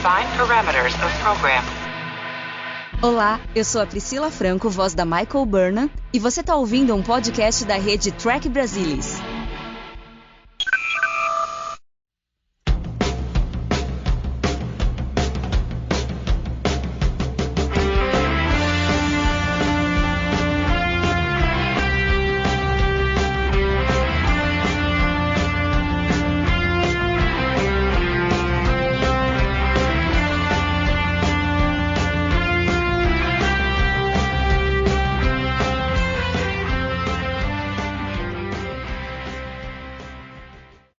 Define parameters of program. Olá, eu sou a Priscila Franco, voz da Michael Burnham, e você está ouvindo um podcast da rede Trek Brasilis.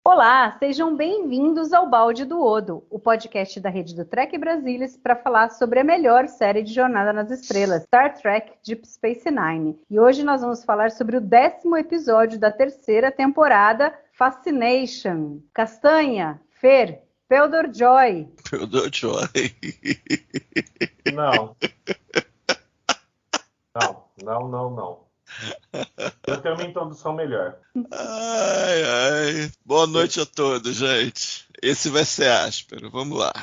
Olá, sejam bem-vindos ao Balde do Odo, o podcast da rede do Trek Brasilis para falar sobre a melhor série de Jornada nas Estrelas, Star Trek Deep Space Nine. E hoje nós vamos falar sobre o 10º episódio da 3ª temporada, Fascination. Castanha, Fer, Peldor Joy. Peldor Joy. Não. Não. Eu tenho uma introdução melhor. Ai. Boa noite a todos, gente. Esse vai ser áspero. Vamos lá.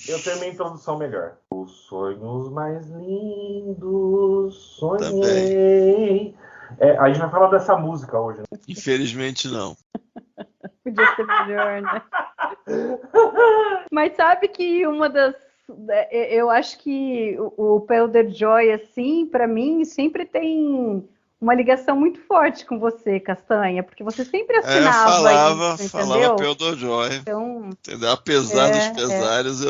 Eu tenho uma introdução melhor. Os sonhos mais lindos, sonhei. A gente vai falar dessa música hoje, né? Infelizmente não. Podia ser melhor, né? Mas sabe que uma das... Eu acho que o Peldor Joy, assim, para mim, sempre tem uma ligação muito forte com você, Castanha, porque você sempre assinava isso, falava Peldor Joy. Então, entendeu? Apesar dos pesares,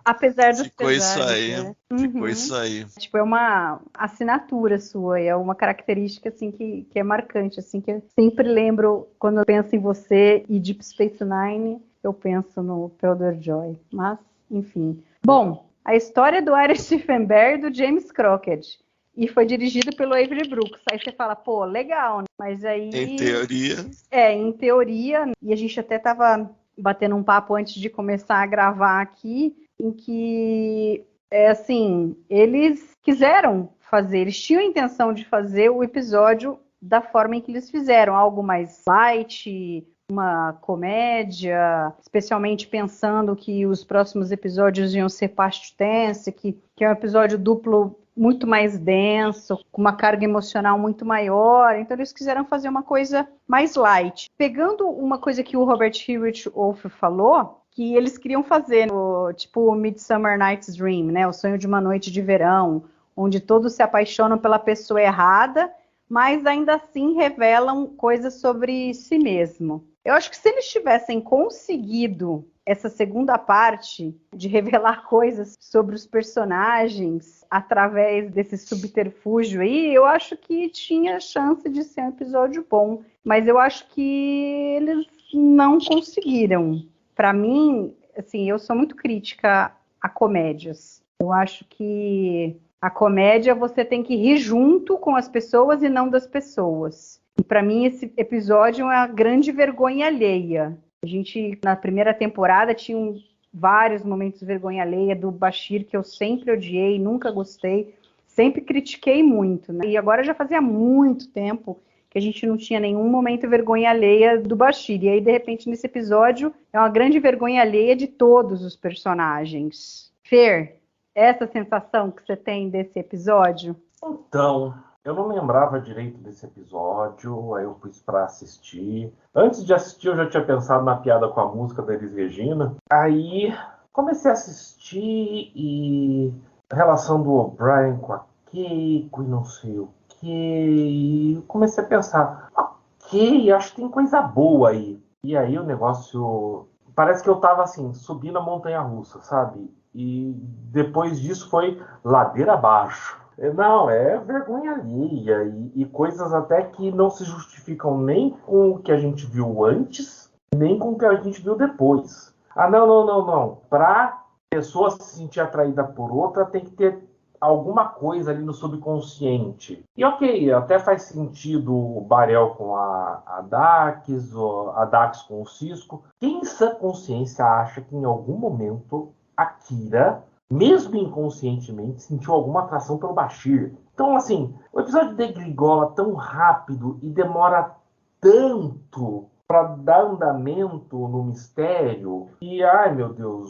apesar dos ficou pesares, isso aí. né? Ficou isso aí. Tipo, é uma assinatura sua, é uma característica, assim, que é marcante, assim, que eu sempre lembro, quando eu penso em você e Deep Space Nine, eu penso no Peldor Joy. Mas, enfim. Bom, a história do Ira Stephen Bear e do James Crockett. E foi dirigido pelo Avery Brooks. Aí você fala, pô, legal, né? Mas aí... Em teoria. Em teoria. E a gente até tava batendo um papo antes de começar a gravar aqui, em que, assim, eles quiseram fazer, eles tinham a intenção de fazer o episódio da forma em que eles fizeram. Algo mais light, uma comédia, especialmente pensando que os próximos episódios iam ser past tense, que é um episódio duplo muito mais denso, com uma carga emocional muito maior. Então eles quiseram fazer uma coisa mais light. Pegando uma coisa que o Robert Hewitt Wolf falou, que eles queriam fazer, tipo Midsummer Night's Dream, né? O sonho de uma noite de verão, onde todos se apaixonam pela pessoa errada, mas ainda assim revelam coisas sobre si mesmo. Eu acho que se eles tivessem conseguido essa segunda parte de revelar coisas sobre os personagens através desse subterfúgio aí, eu acho que tinha chance de ser um episódio bom. Mas eu acho que eles não conseguiram. Para mim, assim, eu sou muito crítica a comédias. Eu acho que a comédia você tem que rir junto com as pessoas e não das pessoas. E para mim esse episódio é uma grande vergonha alheia. A gente, na primeira temporada, tinha vários momentos de vergonha alheia do Bashir, que eu sempre odiei, nunca gostei, sempre critiquei muito, né? E agora já fazia muito tempo que a gente não tinha nenhum momento de vergonha alheia do Bashir. E aí, de repente, nesse episódio, é uma grande vergonha alheia de todos os personagens. Fer, essa sensação que você tem desse episódio? Então, eu não lembrava direito desse episódio, aí eu pus pra assistir. Antes de assistir, eu já tinha pensado na piada com a música da Elis Regina. Aí, comecei a assistir e a relação do O'Brien com a Keiko e não sei o que. E comecei a pensar, ok, acho que tem coisa boa aí. E aí o negócio... Parece que eu tava assim, subindo a montanha-russa, sabe? E depois disso foi ladeira abaixo. Não, é vergonha alheia e coisas até que não se justificam nem com o que a gente viu antes, nem com o que a gente viu depois. Não. Pra pessoa se sentir atraída por outra, tem que ter alguma coisa ali no subconsciente. E ok, até faz sentido o Barel com a Dax, ou a Dax com o Cisco. Quem em sã consciência acha que em algum momento a Kira, mesmo inconscientemente, sentiu alguma atração pelo Bashir? Então, assim, o episódio degringola tão rápido e demora tanto para dar andamento no mistério. E, ai meu Deus,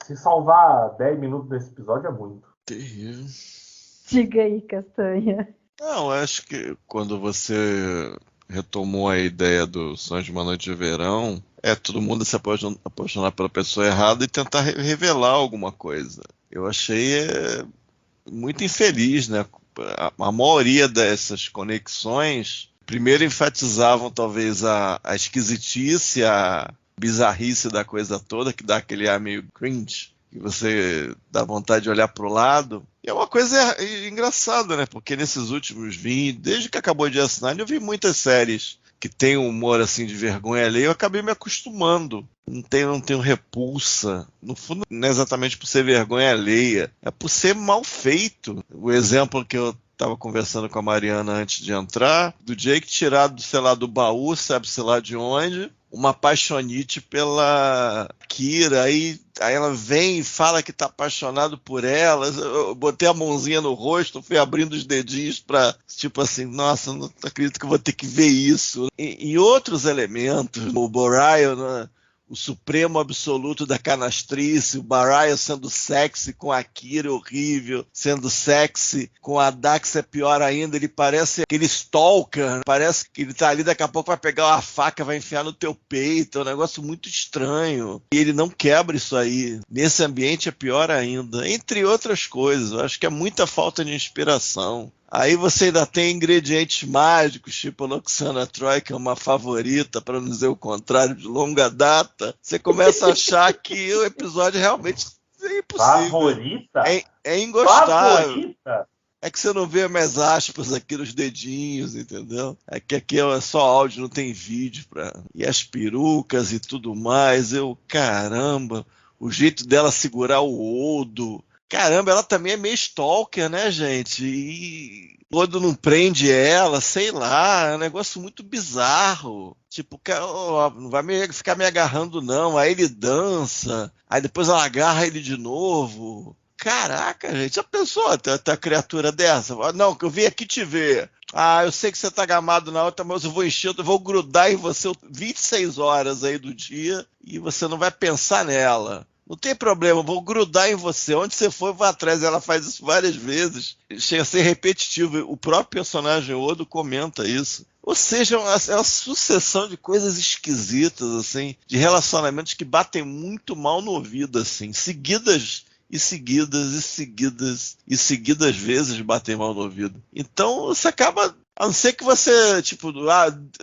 se salvar 10 minutos desse episódio é muito. Terrível. Diga aí, Castanha. Não, acho que quando você retomou a ideia do Sonhos de uma Noite de Verão, todo mundo se apaixonar pela pessoa errada e tentar revelar alguma coisa. Eu achei muito infeliz, né? A maioria dessas conexões, primeiro enfatizavam talvez a esquisitice, a bizarrice da coisa toda, que dá aquele ar meio cringe, que você dá vontade de olhar para o lado. E é uma coisa engraçada, né? Porque nesses últimos 20, desde que acabou de assinar, eu vi muitas séries que tem um humor assim de vergonha alheia, eu acabei me acostumando. Não tenho repulsa. No fundo, não é exatamente por ser vergonha alheia, é por ser mal feito. O exemplo que eu estava conversando com a Mariana antes de entrar, do Jake tirado, sei lá, do baú, sabe-se lá de onde, uma apaixonite pela Kira, aí ela vem e fala que tá apaixonado por ela. Eu botei a mãozinha no rosto, fui abrindo os dedinhos pra, tipo assim, nossa, não acredito que eu vou ter que ver isso. E outros elementos, o Boreal, né? O supremo absoluto da canastrice, o Boreal sendo sexy com a Kira, horrível, sendo sexy com a Dax é pior ainda, ele parece aquele stalker, parece que ele tá ali, daqui a pouco vai pegar uma faca, vai enfiar no teu peito, é um negócio muito estranho, e ele não quebra isso aí, nesse ambiente é pior ainda, entre outras coisas, eu acho que é muita falta de inspiração. Aí você ainda tem ingredientes mágicos, tipo a Loxana Troy, que é uma favorita, para não dizer o contrário, de longa data. Você começa a achar que o episódio realmente é impossível. Favorita? É ingostável. Favorita? É que você não vê mais aspas aqui nos dedinhos, entendeu? É que aqui é só áudio, não tem vídeo. E as perucas e tudo mais. Caramba, o jeito dela segurar o Odo. Caramba, ela também é meio stalker, né, gente? E quando não prende ela, sei lá, é um negócio muito bizarro. Tipo, não vai ficar me agarrando, não. Aí ele dança, aí depois ela agarra ele de novo. Caraca, gente, já pensou ter criatura dessa? Não, que eu vim aqui te ver. Ah, eu sei que você tá gamado na outra, mas eu vou grudar em você 26 horas aí do dia e você não vai pensar nela. Não tem problema, vou grudar em você. Onde você for, eu vou atrás. Ela faz isso várias vezes. Chega a ser repetitivo. O próprio personagem Odo comenta isso. Ou seja, é uma sucessão de coisas esquisitas, assim, de relacionamentos que batem muito mal no ouvido, assim, seguidas vezes batem mal no ouvido. Então, você acaba... A não ser que você, tipo,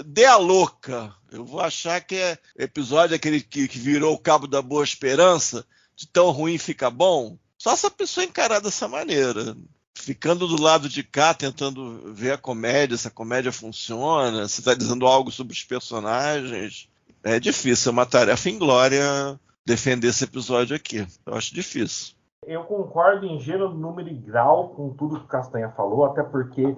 dê a louca. Eu vou achar que é episódio aquele que virou o Cabo da Boa Esperança, de tão ruim fica bom. Só essa pessoa encarar dessa maneira. Ficando do lado de cá, tentando ver a comédia, se a comédia funciona, se está dizendo algo sobre os personagens. É difícil, é uma tarefa inglória defender esse episódio aqui. Eu acho difícil. Eu concordo em gênero, número e grau com tudo que o Castanha falou, até porque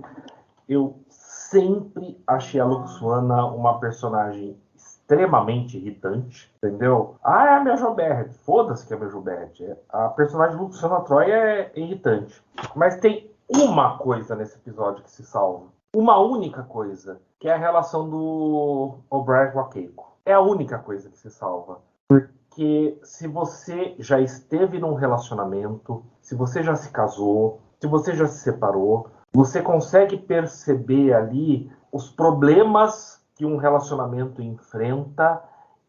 eu sempre achei a Luxuana uma personagem extremamente irritante, entendeu? Ah, é a minha Jobert. Foda-se que é a minha Jobert. A personagem Luxuana Troy é irritante. Mas tem uma coisa nesse episódio que se salva. Uma única coisa, que é a relação do O'Brien com a Keiko. É a única coisa que se salva. Porque se você já esteve num relacionamento, se você já se casou, se você já se separou, você consegue perceber ali os problemas que um relacionamento enfrenta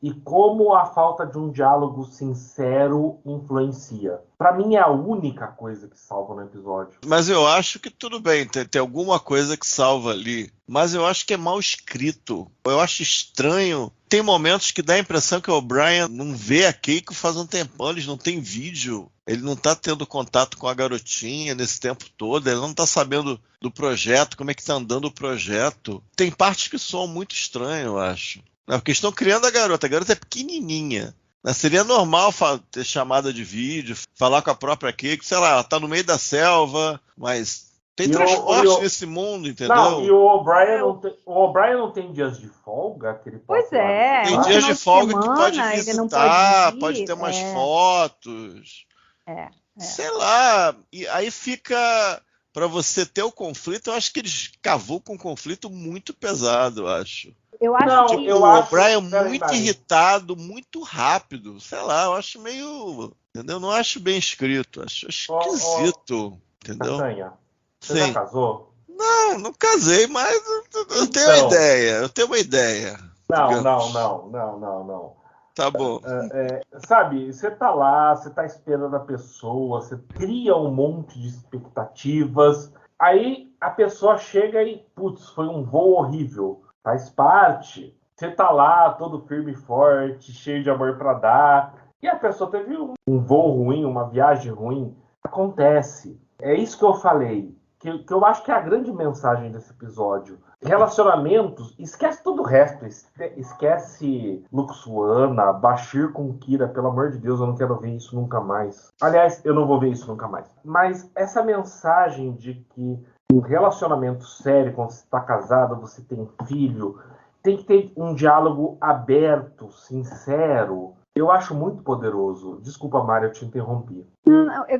e como a falta de um diálogo sincero influencia. Para mim é a única coisa que salva no episódio. Mas eu acho que tudo bem, tem alguma coisa que salva ali. Mas eu acho que é mal escrito. Eu acho estranho. Tem momentos que dá a impressão que o O'Brien não vê a Keiko faz um tempão, eles não têm vídeo. Ele não está tendo contato com a garotinha nesse tempo todo, ele não está sabendo do projeto, como é que está andando o projeto. Tem partes que soam muito estranho, eu acho. Porque estão criando a garota é pequenininha. Seria normal ter chamada de vídeo, falar com a própria Keiko, sei lá, ela tá no meio da selva, mas tem transporte nesse mundo, entendeu? Não, e o O'Brien não tem dias de folga que ele pode. Pois é. Tem dias de folga que pode visitar, pode ter umas fotos. Sei lá, e aí fica... para você ter o conflito, eu acho que eles cavucam um conflito muito pesado, eu acho. Eu acho Não, que eu O acho- O'Brien é peraí, muito Mari. irritado, muito rápido. Sei lá, eu acho meio. Entendeu? Não acho bem escrito. Acho esquisito. Entendeu? Castanha, você já Sim. casou? Não casei, mas eu tenho uma Então. ideia. Eu tenho uma ideia. Não. Digamos. Tá bom. Sabe, você tá lá, você tá esperando a pessoa, você cria um monte de expectativas, aí a pessoa chega e, putz, foi um voo horrível. Faz parte. Você tá lá, todo firme e forte, cheio de amor pra dar, e a pessoa teve um voo ruim, uma viagem ruim. Acontece. É isso que eu falei, que eu acho que é a grande mensagem desse episódio. Relacionamentos, esquece todo o resto. Esquece Luxuana, Bashir com Kira, pelo amor de Deus, eu não quero ver isso nunca mais. Aliás, eu não vou ver isso nunca mais. Mas essa mensagem de que um relacionamento sério, quando você está casado, você tem filho, tem que ter um diálogo aberto, sincero. Eu acho muito poderoso. Desculpa, Mari, eu te interrompi.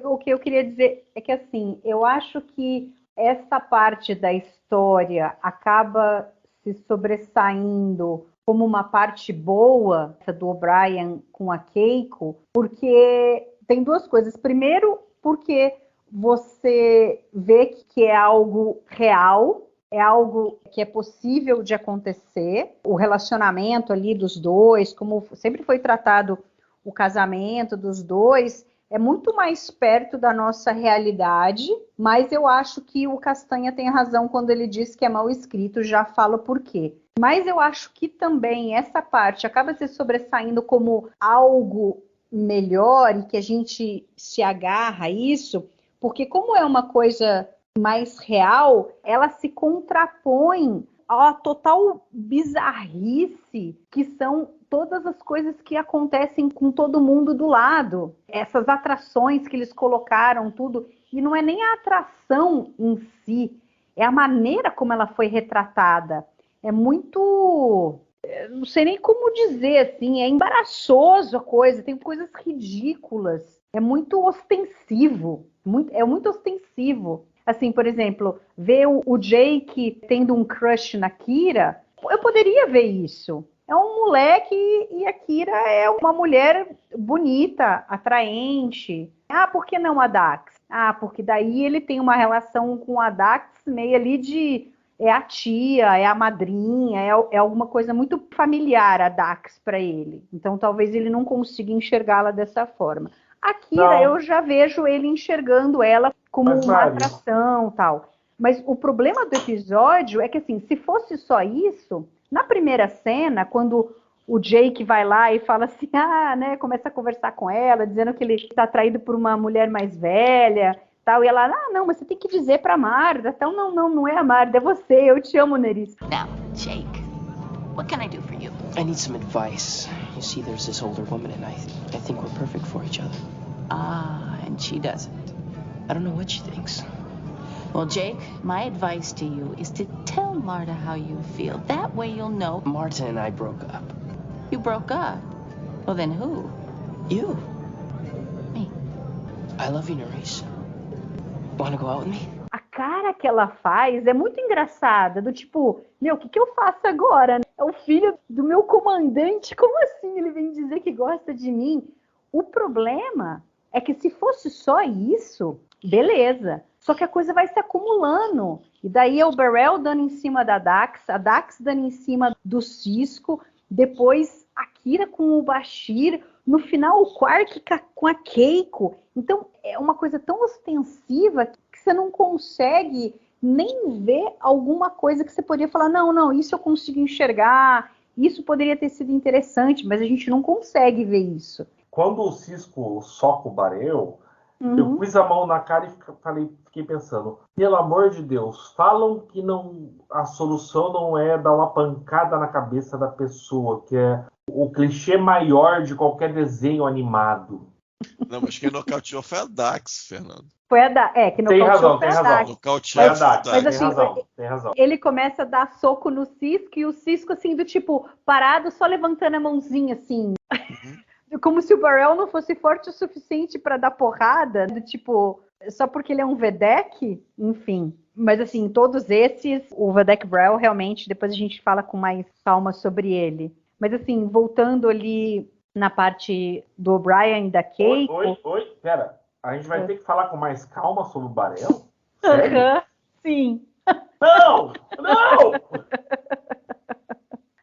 o que eu queria dizer é que, assim, eu acho que essa parte da história acaba se sobressaindo como uma parte boa, essa do O'Brien com a Keiko, porque tem duas coisas. Primeiro, porque você vê que é algo real, é algo que é possível de acontecer, o relacionamento ali dos dois, como sempre foi tratado o casamento dos dois, é muito mais perto da nossa realidade, mas eu acho que o Castanha tem razão quando ele diz que é mal escrito, já falo por quê. Mas eu acho que também essa parte acaba se sobressaindo como algo melhor e que a gente se agarra a isso, porque como é uma coisa mais real, ela se contrapõe à total bizarrice que são todas as coisas que acontecem com todo mundo do lado. Essas atrações que eles colocaram, tudo. E não é nem a atração em si, é a maneira como ela foi retratada. É muito... não sei nem como dizer, assim, é embaraçoso a coisa, tem coisas ridículas. É muito ostensivo, é muito ostensivo. Assim, por exemplo, ver o Jake tendo um crush na Kira, eu poderia ver isso. É um moleque e a Kira é uma mulher bonita, atraente. Ah, por que não a Dax? Ah, porque daí ele tem uma relação com a Dax meio ali de... é a tia, é a madrinha, é alguma coisa muito familiar a Dax para ele. Então talvez ele não consiga enxergá-la dessa forma. A Kira, eu já vejo ele enxergando ela como uma atração, tal. Mas o problema do episódio é que, assim, se fosse só isso, na primeira cena, quando o Jake vai lá e fala assim, né, começa a conversar com ela, dizendo que ele está atraído por uma mulher mais velha, tal, e ela, não, mas você tem que dizer pra Marda, tal, não é a Marda, é você, eu te amo, Nerys. Now, Jake, what can I do for you? I need some advice. You see, there's this older woman, and I think we're perfect for each other. And she doesn't. I don't know what she thinks. Well, Jake, my advice to you is to tell Marta how you feel. That way you'll know. Marta and I broke up. You broke up? Well, then who? You. Me. I love you, Nerys. Wanna go out with me? A cara que ela faz é muito engraçada, do tipo, meu, o que eu faço agora? É o filho do meu comandante, como assim ele vem dizer que gosta de mim? O problema é que se fosse só isso, beleza. Só que a coisa vai se acumulando. E daí é o Beryl dando em cima da Dax, a Dax dando em cima do Cisco, depois a Kira com o Bashir, no final o Quark com a Keiko. Então é uma coisa tão ostensiva que você não consegue nem ver alguma coisa que você poderia falar, não, isso eu consigo enxergar, isso poderia ter sido interessante, mas a gente não consegue ver isso. Quando o Cisco soca o Beryl, eu pus a mão na cara e fiquei pensando, pelo amor de Deus, falam que a solução não é dar uma pancada na cabeça da pessoa, que é o clichê maior de qualquer desenho animado. Não, mas quem nocauteou foi a Dax, Fernando. Foi a Dax, que tem razão, foi a Dax. Nocauteou a Dax. Mas assim, tem razão. Ele começa a dar soco no Cisco e o Cisco assim, do tipo, parado, só levantando a mãozinha assim. Como se o Beryl não fosse forte o suficiente para dar porrada, do tipo, só porque ele é um Vedek, enfim. Mas assim, todos esses, o Vedek Brell realmente, depois a gente fala com mais calma sobre ele. Mas assim, voltando ali na parte do O'Brien e da Keiko... Oi, pera. A gente vai ter que falar com mais calma sobre o Barel? Sério? Sim. Não!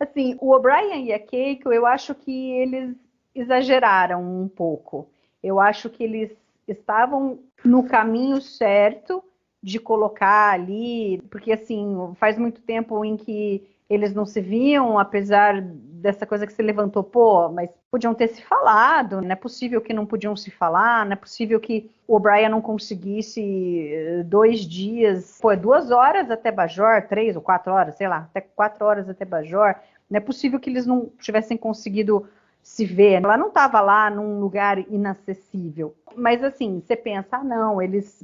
Assim, o O'Brien e a Keiko, eu acho que eles exageraram um pouco. Eu acho que eles estavam no caminho certo de colocar ali, porque assim, faz muito tempo em que eles não se viam, apesar dessa coisa que se levantou, pô, mas podiam ter se falado, não é possível que não podiam se falar, não é possível que o O'Brien não conseguisse 2 dias, pô, 2 horas até Bajor, 3 ou 4 horas, sei lá, até 4 horas até Bajor, não é possível que eles não tivessem conseguido se ver, ela não estava lá num lugar inacessível. Mas assim, você pensa, não,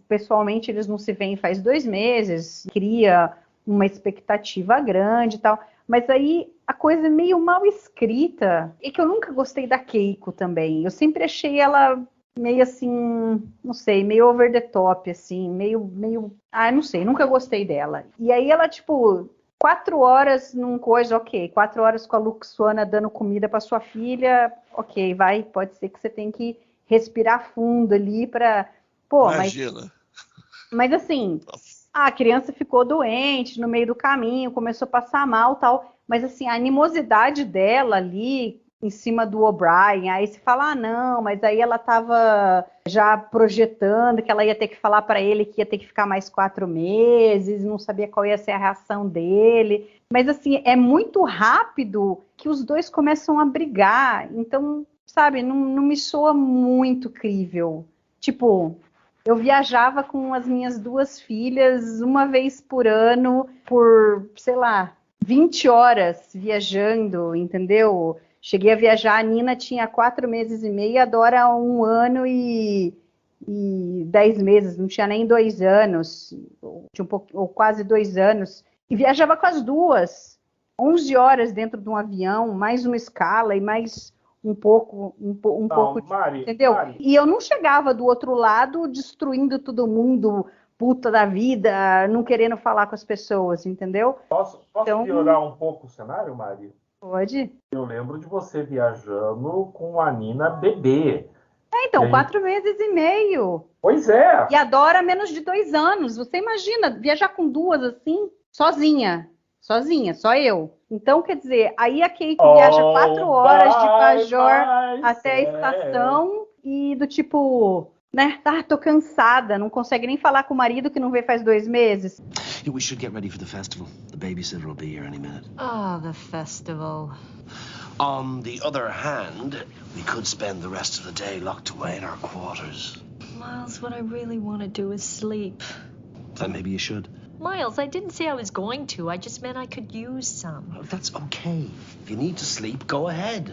pessoalmente eles não se veem faz 2 meses, cria uma expectativa grande e tal. Mas aí a coisa é meio mal escrita. E que eu nunca gostei da Keiko também. Eu sempre achei ela meio assim, não sei, meio over the top, assim, meio... Ah, não sei, nunca gostei dela. E aí ela, tipo... 4 horas num coisa, ok. 4 horas com a Luxana dando comida para sua filha, ok, vai. Pode ser que você tenha que respirar fundo ali para... Pô, imagina. Mas assim, a criança ficou doente no meio do caminho, começou a passar mal, tal. Mas assim, a animosidade dela ali em cima do O'Brien, aí se fala, não, mas aí ela estava já projetando que ela ia ter que falar para ele que ia ter que ficar mais 4 meses, não sabia qual ia ser a reação dele. Mas assim, é muito rápido que os dois começam a brigar, então, sabe, não me soa muito crível. Tipo, eu viajava com as minhas 2 filhas uma vez por ano, por, sei lá, 20 horas viajando, entendeu? Cheguei a viajar, a Nina tinha 4 meses e meio, a Dora 1 ano e 10 meses, não tinha nem 2 anos, ou quase 2 anos, e viajava com as 2, 11 horas dentro de um avião, mais uma escala e mais um pouco, Mari, entendeu? Mari. E eu não chegava do outro lado destruindo todo mundo, puta da vida, não querendo falar com as pessoas, entendeu? Posso Então, piorar um pouco o cenário, Mari? Pode. Eu lembro de você viajando com a Nina bebê. Então, E aí- 4 meses e meio. Pois é. E a Dora menos de 2 anos. Você imagina viajar com 2 assim, sozinha, só eu. Então, quer dizer, aí a Kate viaja 4 horas de Bajor até a estação e do tipo, né, tô cansada, não consegue nem falar com o marido que não vê faz 2 meses. We should get ready for the festival. The babysitter will be here any minute. Oh, the festival. On the other hand, we could spend the rest of the day locked away in our quarters. Miles, what I really want to do is sleep. Then maybe you should. Miles, I didn't say I was going to. I just meant I could use some. Oh, that's okay. If you need to sleep, go ahead.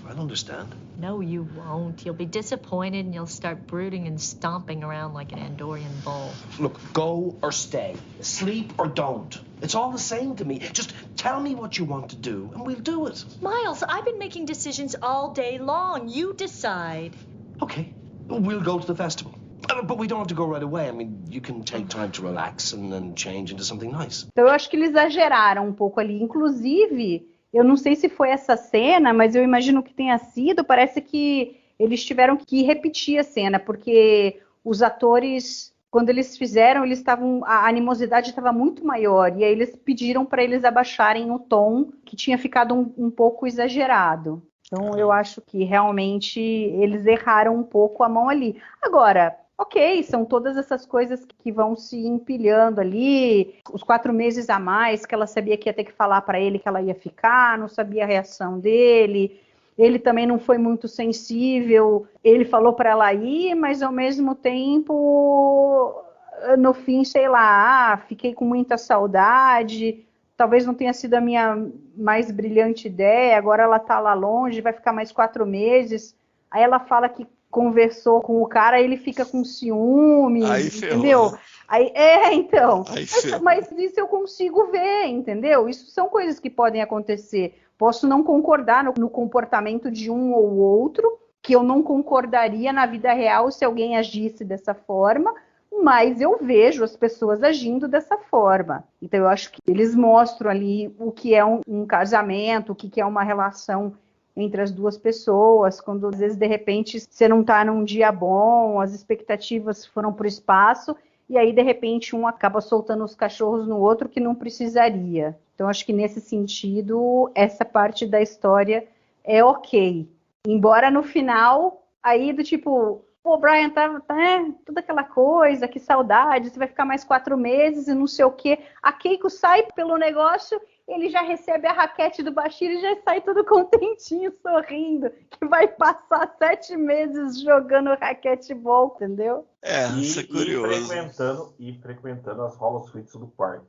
I'll understand. No, you won't. You'll be disappointed and you'll start brooding and stomping around like an Andorian bull. Look, go or stay. Sleep or don't. It's all the same to me. Just tell me what you want to do and we'll do it. Miles, I've been making decisions all day long. You decide. Okay. We'll go to the festival. But we don't have to go right away. I mean, you can take time to relax and then change into something nice. Então eu acho que eles exageraram um pouco ali. Inclusive, eu não sei se foi essa cena, mas eu imagino que tenha sido. Parece que eles tiveram que repetir a cena, porque os atores, quando eles fizeram, a animosidade estava muito maior. E aí eles pediram para eles abaixarem o tom, que tinha ficado um pouco exagerado. Então eu acho que realmente eles erraram um pouco a mão ali. Agora, ok, são todas essas coisas que vão se empilhando ali, os 4 meses a mais que ela sabia que ia ter que falar para ele que ela ia ficar, não sabia a reação dele, ele também não foi muito sensível, ele falou para ela ir, mas ao mesmo tempo, no fim, sei lá, fiquei com muita saudade, talvez não tenha sido a minha mais brilhante ideia, agora ela tá lá longe, vai ficar mais 4 meses, aí ela fala que conversou com o cara, ele fica com ciúme, aí entendeu? Ferrou. Aí, então, aí mas isso eu consigo ver, entendeu? Isso são coisas que podem acontecer. Posso não concordar no comportamento de um ou outro, que eu não concordaria na vida real se alguém agisse dessa forma, mas eu vejo as pessoas agindo dessa forma. Então eu acho que eles mostram ali o que é um casamento, o que é uma relação entre as duas pessoas, quando às vezes de repente você não está num dia bom, as expectativas foram para o espaço, e aí de repente um acaba soltando os cachorros no outro que não precisaria. Então acho que nesse sentido, essa parte da história é ok. Embora no final, aí do tipo, pô, Brian, tá toda aquela coisa, que saudade, você vai ficar mais 4 meses e não sei o quê. A Keiko sai pelo negócio, ele já recebe a raquete do Bashir e já sai todo contentinho, sorrindo, que vai passar 7 meses jogando raquetebol, entendeu? Isso é curioso. E frequentando as holosuites do quarto.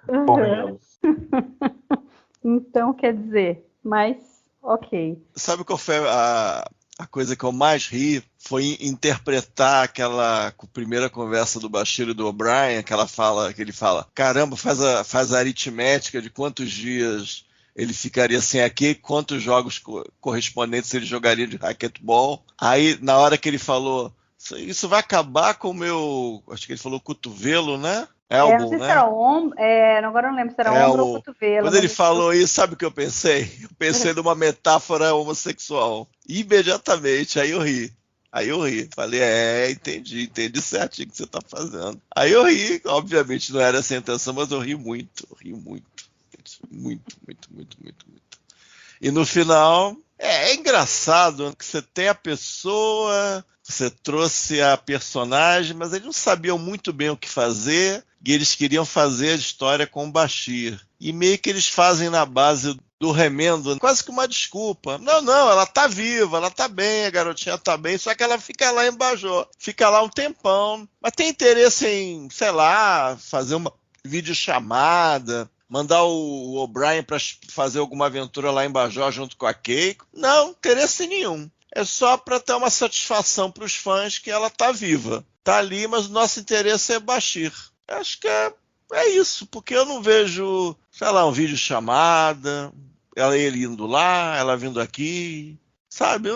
Então, quer dizer, mas ok. Sabe qual foi a coisa que eu mais ri? Foi interpretar aquela primeira conversa do Bashir e do O'Brien, que ele fala, caramba, faz a aritmética de quantos dias ele ficaria sem aqui, quantos jogos correspondentes ele jogaria de racquetball. Aí, na hora que ele falou, isso vai acabar com o meu, acho que ele falou cotovelo, né? Elbow, não sei né? se era ombro, agora eu não lembro se era ombro ou cotovelo. Quando ele falou isso, sabe o que eu pensei? Eu pensei numa metáfora homossexual. Imediatamente, aí eu ri. Falei, entendi certinho o que você tá fazendo. Aí eu ri, obviamente não era essa a intenção, mas eu ri muito. Muito. E no final, é engraçado que você tem a pessoa, você trouxe a personagem, mas eles não sabiam muito bem o que fazer, e eles queriam fazer a história com o Bashir. E meio que eles fazem na base do remendo, quase que uma desculpa. Não, ela tá viva, ela tá bem, a garotinha tá bem, só que ela fica lá em Bajor, fica lá um tempão, mas tem interesse em, sei lá, fazer uma videochamada, mandar o O'Brien para fazer alguma aventura lá em Bajor junto com a Keiko. Não, interesse nenhum. É só para ter uma satisfação para os fãs que ela tá viva. Tá ali, mas o nosso interesse é Bashir. Acho que é isso, porque eu não vejo, sei lá, um vídeo chamada, ele indo lá, ela vindo aqui, sabe?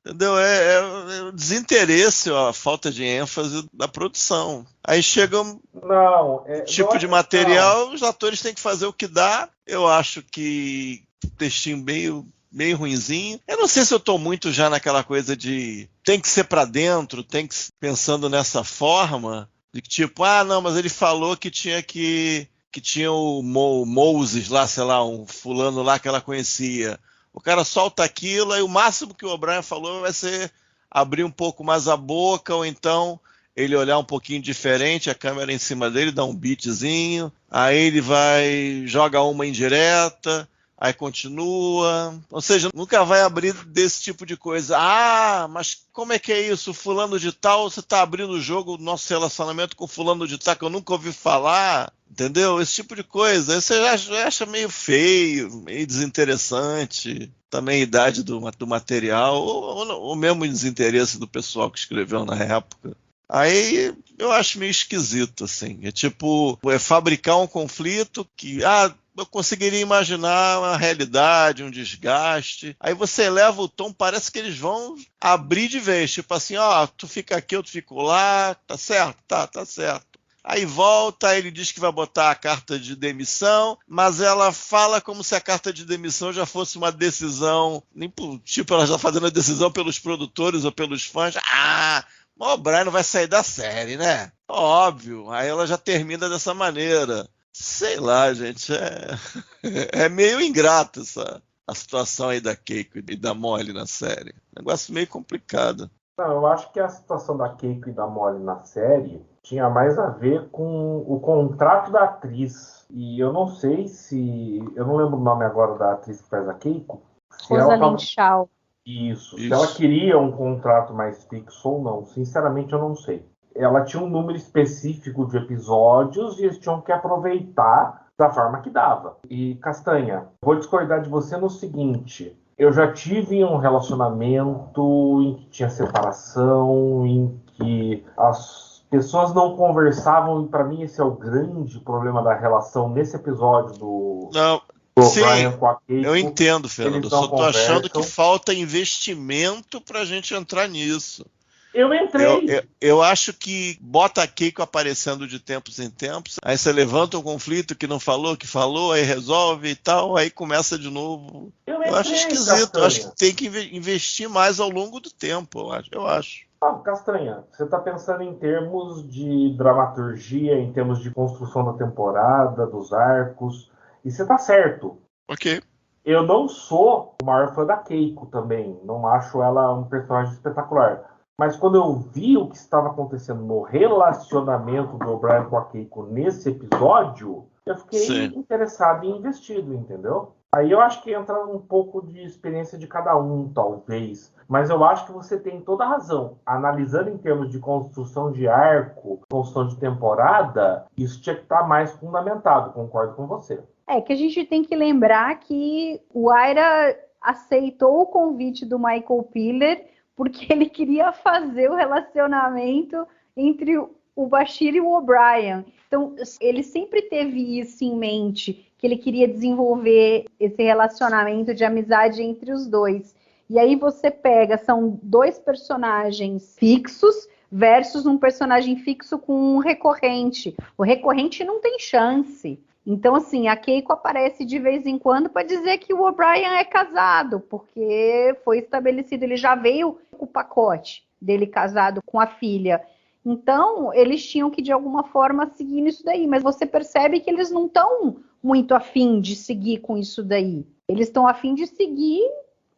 Entendeu? É o desinteresse, a falta de ênfase da produção. Aí chega tipo de material, os atores têm que fazer o que dá. Eu acho que o textinho meio ruinzinho. Eu não sei se eu tô muito já naquela coisa de tem que ser pra dentro, tem que pensando nessa forma, de que tipo, não, mas ele falou que tinha o Moses lá, sei lá, um fulano lá que ela conhecia. O cara solta aquilo, aí o máximo que o O'Brien falou vai ser abrir um pouco mais a boca, ou então ele olhar um pouquinho diferente, a câmera em cima dele, dá um beatzinho, aí ele joga uma indireta, aí continua. Ou seja, nunca vai abrir desse tipo de coisa. Mas como é que é isso? Fulano de tal, você está abrindo o jogo, nosso relacionamento com fulano de tal, que eu nunca ouvi falar. Entendeu? Esse tipo de coisa. Aí você já acha meio feio, meio desinteressante. Também a idade do material, ou mesmo o desinteresse do pessoal que escreveu na época. Aí eu acho meio esquisito, assim. É tipo, fabricar um conflito que, eu conseguiria imaginar uma realidade, um desgaste. Aí você eleva o tom, parece que eles vão abrir de vez. Tipo assim, tu fica aqui, eu fico lá, tá certo? Tá certo. Aí volta, ele diz que vai botar a carta de demissão, mas ela fala como se a carta de demissão já fosse uma decisão, tipo, ela já fazendo a decisão pelos produtores ou pelos fãs. O Brian não vai sair da série, né? Óbvio. Aí ela já termina dessa maneira. Sei lá, gente. É meio ingrato a situação aí da Keiko e da Molly na série. Negócio meio complicado. Não, eu acho que a situação da Keiko e da Molly na série tinha mais a ver com o contrato da atriz. E eu não sei se... Eu não lembro o nome agora da atriz que faz a Keiko. Rosalind Shaw. Isso. Se ela queria um contrato mais fixo ou não. Sinceramente, eu não sei. Ela tinha um número específico de episódios e eles tinham que aproveitar da forma que dava. E, Castanha, vou discordar de você no seguinte. Eu já tive um relacionamento em que tinha separação, em que as pessoas não conversavam, e para mim esse é o grande problema da relação nesse episódio do Brian com a Keiko. Eu entendo, Fernando. Eu só tô achando que falta investimento pra gente entrar nisso. Eu entrei. Eu acho que bota a Keiko aparecendo de tempos em tempos, aí você levanta um conflito que não falou, que falou, aí resolve e tal, aí começa de novo. Eu acho esquisito, eu acho que tem que investir mais ao longo do tempo, eu acho. Castanha, você está pensando em termos de dramaturgia, em termos de construção da temporada, dos arcos, e você está certo. Ok. Eu não sou o maior fã da Keiko também, não acho ela um personagem espetacular. Mas quando eu vi o que estava acontecendo no relacionamento do O'Brien com a Keiko nesse episódio, eu fiquei interessado e investido, entendeu? Aí eu acho que entra um pouco de experiência de cada um, talvez. Mas eu acho que você tem toda a razão. Analisando em termos de construção de arco, construção de temporada, isso tinha que estar mais fundamentado, concordo com você. É que a gente tem que lembrar que o Aira aceitou o convite do Michael Piller porque ele queria fazer o relacionamento entre o Bashir e o O'Brien. Então, ele sempre teve isso em mente, que ele queria desenvolver esse relacionamento de amizade entre os dois. E aí você pega, são dois personagens fixos versus um personagem fixo com um recorrente. O recorrente não tem chance. Então, assim, a Keiko aparece de vez em quando para dizer que o O'Brien é casado, porque foi estabelecido, ele já veio com o pacote dele casado com a filha. Então, eles tinham que, de alguma forma, seguir nisso daí. Mas você percebe que eles não estão muito afim de seguir com isso daí. Eles estão afim de seguir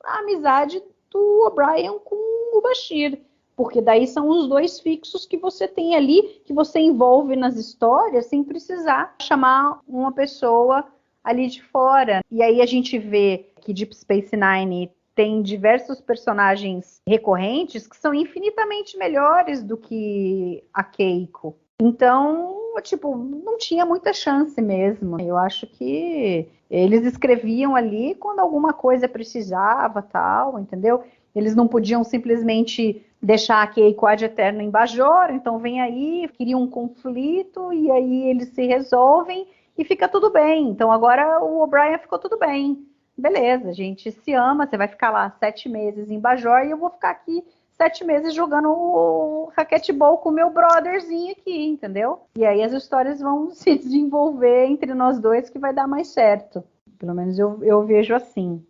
a amizade do O'Brien com o Bashir. Porque daí são os dois fixos que você tem ali, que você envolve nas histórias, sem precisar chamar uma pessoa ali de fora. E aí a gente vê que Deep Space Nine tem diversos personagens recorrentes que são infinitamente melhores do que a Keiko. Então, tipo, não tinha muita chance mesmo. Eu acho que eles escreviam ali quando alguma coisa precisava, tal, entendeu? Eles não podiam simplesmente deixar a Keiko ad eterno em Bajor, então vem aí, cria um conflito, e aí eles se resolvem e fica tudo bem. Então agora o O'Brien ficou tudo bem. Beleza, a gente se ama, você vai ficar lá 7 meses em Bajor e eu vou ficar aqui 7 meses jogando o raquetebol com o meu brotherzinho aqui, entendeu? E aí as histórias vão se desenvolver entre nós dois que vai dar mais certo. Pelo menos eu vejo assim.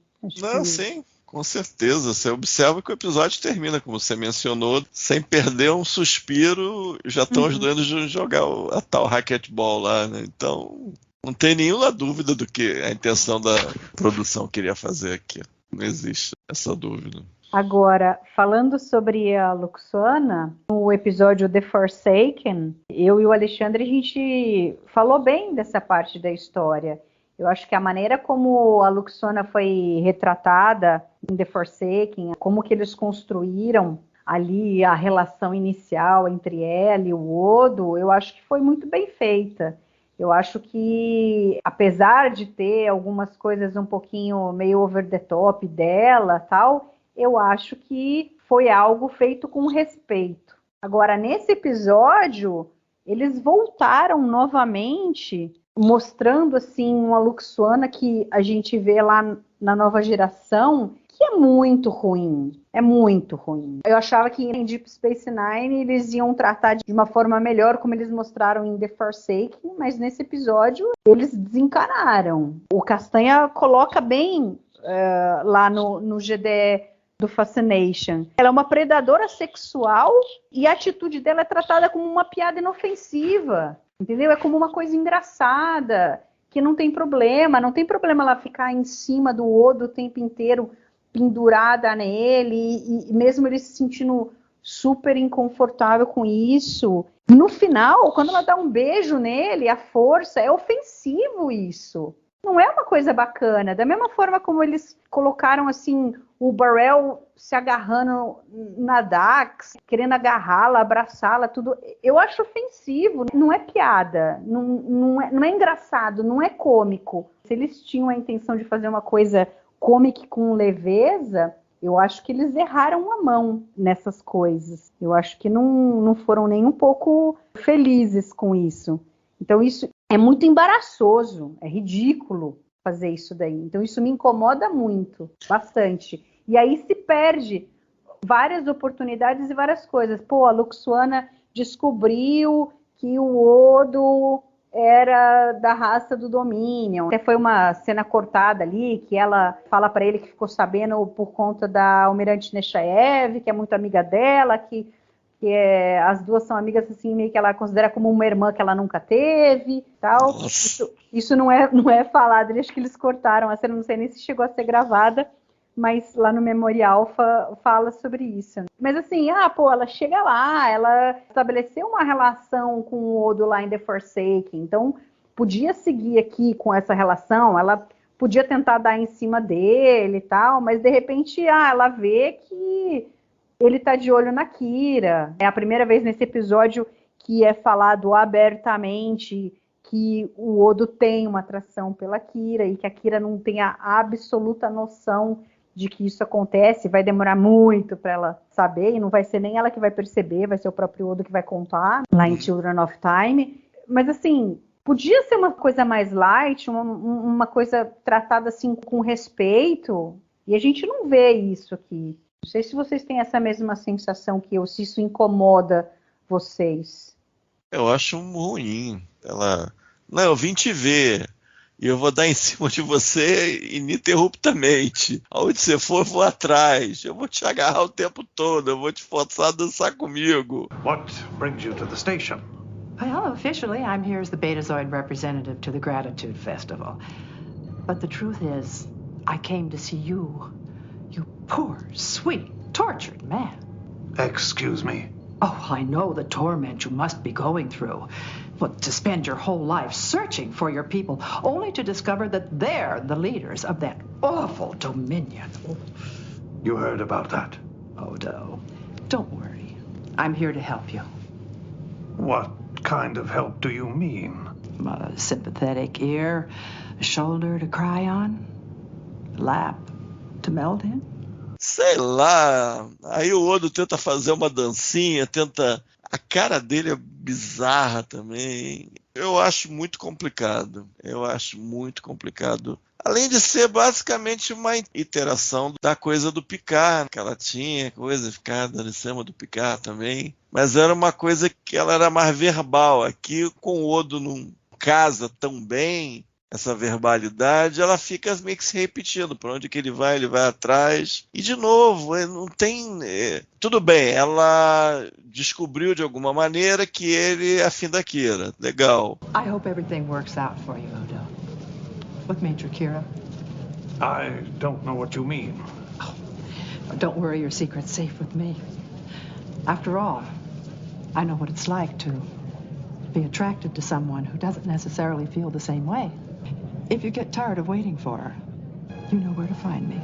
Sim. Com certeza, você observa que o episódio termina, como você mencionou, sem perder um suspiro, já estão ajudando a jogar a tal racquetball lá, né? Então, não tem nenhuma dúvida do que a intenção da produção queria fazer aqui. Não existe essa dúvida. Agora, falando sobre a Lwaxana, no episódio The Forsaken, eu e o Alexandre, a gente falou bem dessa parte da história. Eu acho que a maneira como a Lwaxana foi retratada em The Forsaken, como que eles construíram ali a relação inicial entre ela e o Odo, eu acho que foi muito bem feita. Eu acho que, apesar de ter algumas coisas um pouquinho meio over the top dela, tal, eu acho que foi algo feito com respeito. Agora, nesse episódio, eles voltaram novamente mostrando assim uma Lwaxana que a gente vê lá na nova geração, que é muito ruim. É muito ruim. Eu achava que em Deep Space Nine eles iam tratar de uma forma melhor, como eles mostraram em The Forsaken, mas nesse episódio eles desencanaram. O Castanha coloca bem lá no GDE do Fascination. Ela é uma predadora sexual e a atitude dela é tratada como uma piada inofensiva. Entendeu? É como uma coisa engraçada, que não tem problema ela ficar em cima do Odo o tempo inteiro, pendurada nele, e mesmo ele se sentindo super inconfortável com isso. No final, quando ela dá um beijo nele, a força, é ofensivo isso. Não é uma coisa bacana. Da mesma forma como eles colocaram assim o Barrel se agarrando na Dax, querendo agarrá-la, abraçá-la, tudo. Eu acho ofensivo. Não é piada, não é engraçado, não é cômico. Se eles tinham a intenção de fazer uma coisa cômica com leveza, eu acho que eles erraram a mão nessas coisas. Eu acho que não foram nem um pouco felizes com isso. Então isso é muito embaraçoso, é ridículo fazer isso daí. Então isso me incomoda muito, bastante. E aí se perde várias oportunidades e várias coisas. Pô, a Luxuana descobriu que o Odo era da raça do Dominion. Até foi uma cena cortada ali, que ela fala para ele que ficou sabendo por conta da Almirante Nechaev, que é muito amiga dela, que as duas são amigas assim, meio que ela considera como uma irmã que ela nunca teve, tal. Isso não é falado, acho que eles cortaram a cena, não sei nem se chegou a ser gravada, mas lá no Memorial fala sobre isso. Mas assim, ela chega lá, ela estabeleceu uma relação com o Odo lá em The Forsaken, então podia seguir aqui com essa relação, ela podia tentar dar em cima dele e tal, mas de repente, ela vê que ele tá de olho na Kira. É a primeira vez nesse episódio que é falado abertamente que o Odo tem uma atração pela Kira e que a Kira não tem a absoluta noção de que isso acontece, vai demorar muito para ela saber, e não vai ser nem ela que vai perceber, vai ser o próprio Odo que vai contar, lá em Children of Time. Mas assim, podia ser uma coisa mais light, uma coisa tratada assim com respeito, e a gente não vê isso aqui. Não sei se vocês têm essa mesma sensação que eu, se isso incomoda vocês. Eu acho ruim. Não, eu vim te ver. E eu vou dar em cima de você ininterruptamente. Aonde você for, eu vou atrás. Eu vou te agarrar o tempo todo. Eu vou te forçar a dançar comigo. What brings you to the station? Well, officially, I'm here as the Betazoid representative to the Gratitude Festival. But the truth is, I came to see you. You poor, sweet, tortured man. Excuse me? Oh, I know the torment you must be going through. But to spend your whole life searching for your people, only to discover that they're the leaders of that awful Dominion. You heard about that? Odo, don't worry. I'm here to help you. What kind of help do you mean? A sympathetic ear, a shoulder to cry on, a lap to melt in. Sei lá. Aí o Odo tenta fazer uma dancinha, A cara dele é bizarra também. Eu acho muito complicado. Além de ser basicamente uma iteração da coisa do Picard, que ela tinha, coisa ficar dando em cima do Picard também. Mas era uma coisa que ela era mais verbal. Aqui, com o Odo não casa tão bem essa verbalidade, ela fica meio que se repetindo. Por onde que ele vai atrás. E, de novo, não tem... Tudo bem, ela descobriu de alguma maneira que ele é afim da Kira. Legal. I hope everything works out for you, Odo. With Major Kira? I don't know what you mean. Oh, don't worry, your secret's safe with me. After all, I know what it's like to be attracted to someone who doesn't necessarily feel the same way. If you get tired of waiting for her, you know where to find me.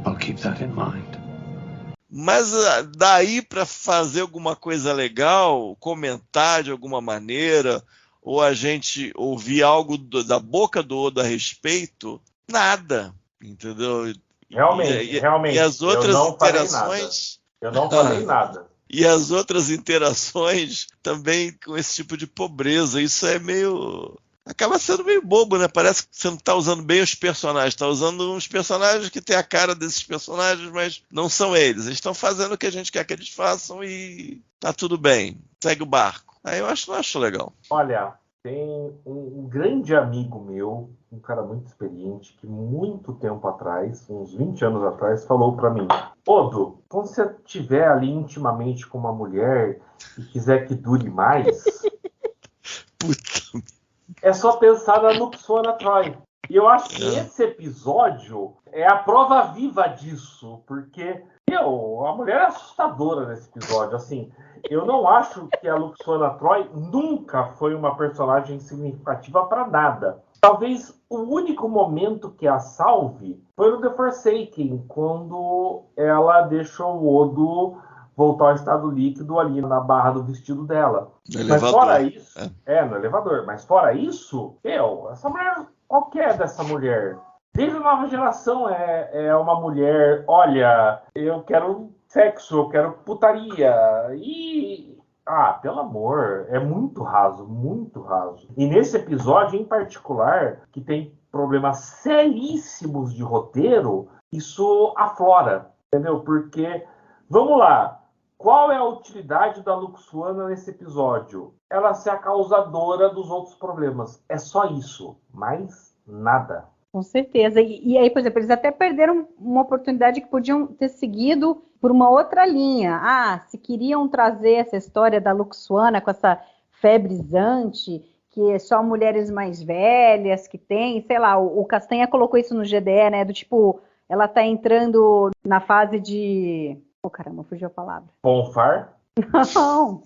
I'll keep that in mind. Mas daí para fazer alguma coisa legal, comentar de alguma maneira, ou a gente ouvir algo da boca do Odo a respeito, nada, entendeu? Realmente, e as outras eu não interações... Eu não falei nada. E as outras interações também com esse tipo de pobreza. Isso é meio... Acaba sendo meio bobo, né? Parece que você não está usando bem os personagens. Está usando uns personagens que têm a cara desses personagens, mas não são eles. Eles estão fazendo o que a gente quer que eles façam e tá tudo bem. Segue o barco. Aí eu não acho legal. Olha, tem um grande amigo meu, um cara muito experiente, que muito tempo atrás, uns 20 anos atrás, falou para mim: Odo, quando você estiver ali intimamente com uma mulher e quiser que dure mais... Puta... É só pensar na Luxuana Troy. E eu acho que esse episódio é a prova viva disso, porque a mulher é assustadora nesse episódio. Assim, eu não acho que a Luxuana Troy nunca foi uma personagem significativa para nada. Talvez o único momento que a salve foi no The Forsaken, quando ela deixou o Odo voltar ao estado líquido ali na barra do vestido dela. Mas fora isso... no elevador. Mas fora isso, essa mulher... Qual que é dessa mulher? Desde a nova geração é uma mulher... Olha, eu quero sexo, eu quero putaria. E... pelo amor, é muito raso, muito raso. E nesse episódio em particular, que tem problemas seríssimos de roteiro, isso aflora, entendeu? Porque Vamos lá. Qual é a utilidade da Luxuana nesse episódio? Ela ser a causadora dos outros problemas. É só isso. Mais nada. Com certeza. E aí, por exemplo, eles até perderam uma oportunidade que podiam ter seguido por uma outra linha. Ah, se queriam trazer essa história da Luxuana com essa febrizante, que é só mulheres mais velhas que tem, sei lá, o Castanha colocou isso no GDE, né? Do tipo, ela tá entrando na fase de... Oh, caramba, fugiu a palavra. Ponfar? Não.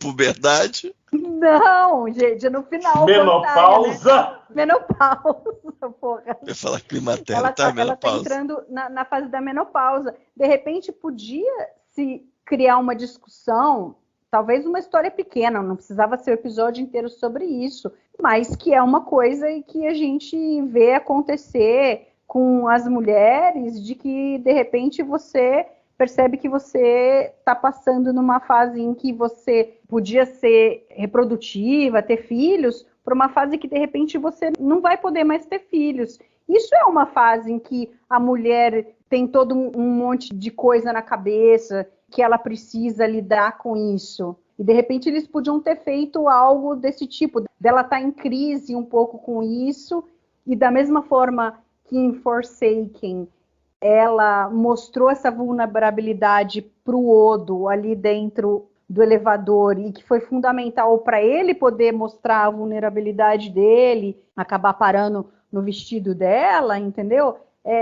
Puberdade? Não, gente, no final. Menopausa? Né? Menopausa, porra. Eu ia falar climatério, Ela tá menopausa. entrando na fase da menopausa. De repente, podia se criar uma discussão, talvez uma história pequena, não precisava ser o episódio inteiro sobre isso, mas que é uma coisa que a gente vê acontecer com as mulheres, de que, de repente, você percebe que você está passando numa fase em que você podia ser reprodutiva, ter filhos, para uma fase que, de repente, você não vai poder mais ter filhos. Isso é uma fase em que a mulher tem todo um monte de coisa na cabeça, que ela precisa lidar com isso. E, de repente, eles podiam ter feito algo desse tipo, dela estar em crise um pouco com isso, e da mesma forma que em Forsaken, ela mostrou essa vulnerabilidade para o Odo ali dentro do elevador e que foi fundamental para ele poder mostrar a vulnerabilidade dele, acabar parando no vestido dela, entendeu?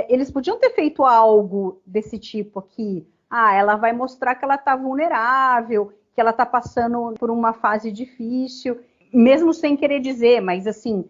Eles podiam ter feito algo desse tipo aqui. Ah, ela vai mostrar que ela está vulnerável, que ela está passando por uma fase difícil, mesmo sem querer dizer, mas assim,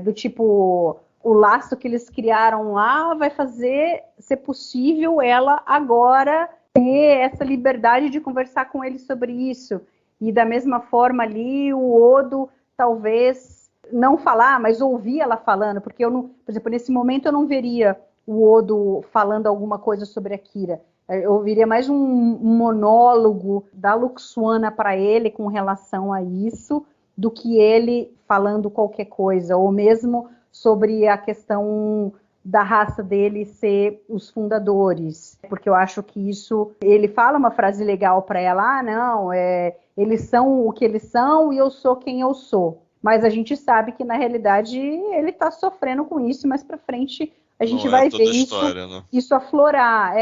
do tipo... O laço que eles criaram lá vai fazer ser possível ela agora ter essa liberdade de conversar com ele sobre isso. E da mesma forma ali, o Odo talvez não falar, mas ouvir ela falando, porque eu não, por exemplo, nesse momento eu não veria o Odo falando alguma coisa sobre a Kira. Eu ouviria mais um monólogo da Luxuana para ele com relação a isso, do que ele falando qualquer coisa, ou mesmo sobre a questão da raça dele ser os fundadores, porque eu acho que isso, ele fala uma frase legal para ela, não, eles são o que eles são e eu sou quem eu sou, mas a gente sabe que na realidade ele está sofrendo com isso, mais para frente a gente vai ver história, né? Isso aflorar,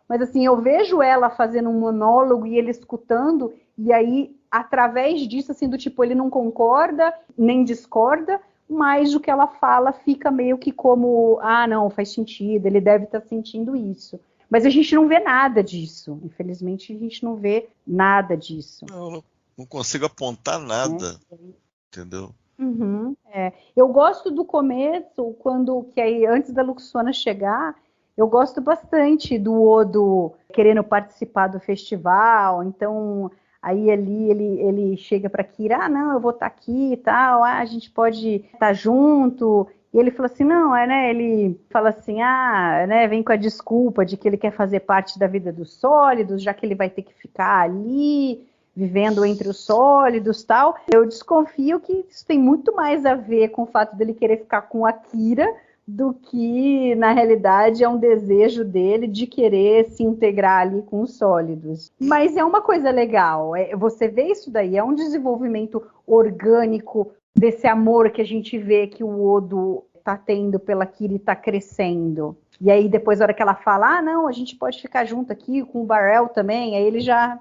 mas assim, eu vejo ela fazendo um monólogo e ele escutando, e aí, através disso, assim, do tipo, ele não concorda, nem discorda, mas o que ela fala fica meio que como, não, faz sentido, ele deve estar sentindo isso. Mas a gente não vê nada disso. Infelizmente, a gente não vê nada disso. Não consigo apontar nada, entendeu? Uhum, Eu gosto do começo, que aí, antes da Luxuana chegar, eu gosto bastante do Odo querendo participar do festival, então... Aí ali ele chega para Kira, não, eu vou estar aqui e tal, a gente pode estar junto. E ele fala assim, não, ele fala assim, vem com a desculpa de que ele quer fazer parte da vida dos sólidos, já que ele vai ter que ficar ali, vivendo entre os sólidos e tal. Eu desconfio que isso tem muito mais a ver com o fato dele querer ficar com a Kira, do que, na realidade, é um desejo dele de querer se integrar ali com os sólidos. Mas é uma coisa legal, você vê isso daí, é um desenvolvimento orgânico desse amor que a gente vê que o Odo está tendo pela Kira e está crescendo. E aí, depois, na hora que ela fala, não, a gente pode ficar junto aqui com o Barrel também, aí ele já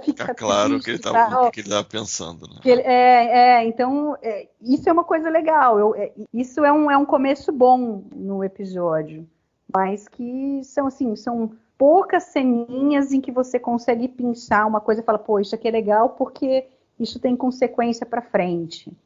fica claro triste, o que ele estava pensando, né? Então isso é uma coisa legal, isso é um começo bom no episódio, mas que são poucas ceninhas em que você consegue pensar uma coisa e fala, pô, isso aqui é legal porque isso tem consequência para frente.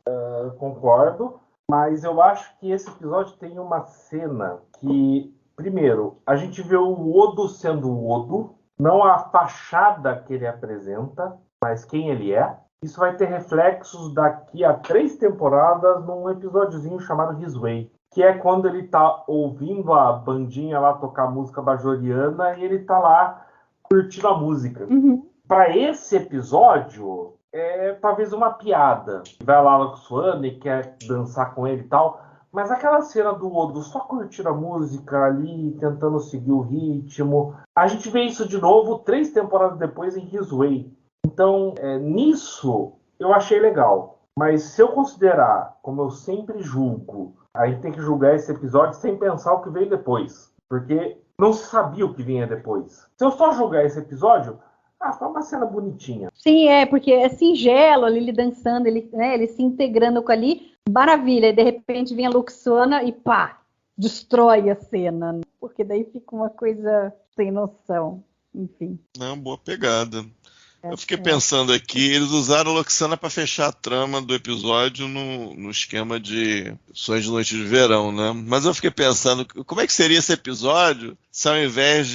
Concordo, mas eu acho que esse episódio tem uma cena que, primeiro, a gente vê o Odo sendo o Odo, não a fachada que ele apresenta, mas quem ele é. Isso vai ter reflexos daqui a 3 temporadas num episódiozinho chamado His Way, que é quando ele tá ouvindo a bandinha lá tocar música bajoriana e ele tá lá curtindo a música. Uhum. Para esse episódio, é talvez uma piada. Vai lá Luxuana e quer dançar com ele e tal, Mas aquela cena do Odo só curtindo a música ali, tentando seguir o ritmo. A gente vê isso de novo 3 temporadas depois em His Way. Então, nisso, eu achei legal. Mas se eu considerar, como eu sempre julgo, a gente tem que julgar esse episódio sem pensar o que veio depois. Porque não se sabia o que vinha depois. Se eu só julgar esse episódio, foi uma cena bonitinha. Sim, porque é singelo, ele dançando, ele se integrando com ali, maravilha. E de repente vem a Luxana e pá, destrói a cena. Porque daí fica uma coisa sem noção. Enfim. Não, boa pegada. Eu fiquei pensando aqui, eles usaram a Loxana para fechar a trama do episódio no esquema de Sonhos de Noite de Verão, né? Mas eu fiquei pensando, como é que seria esse episódio se ao invés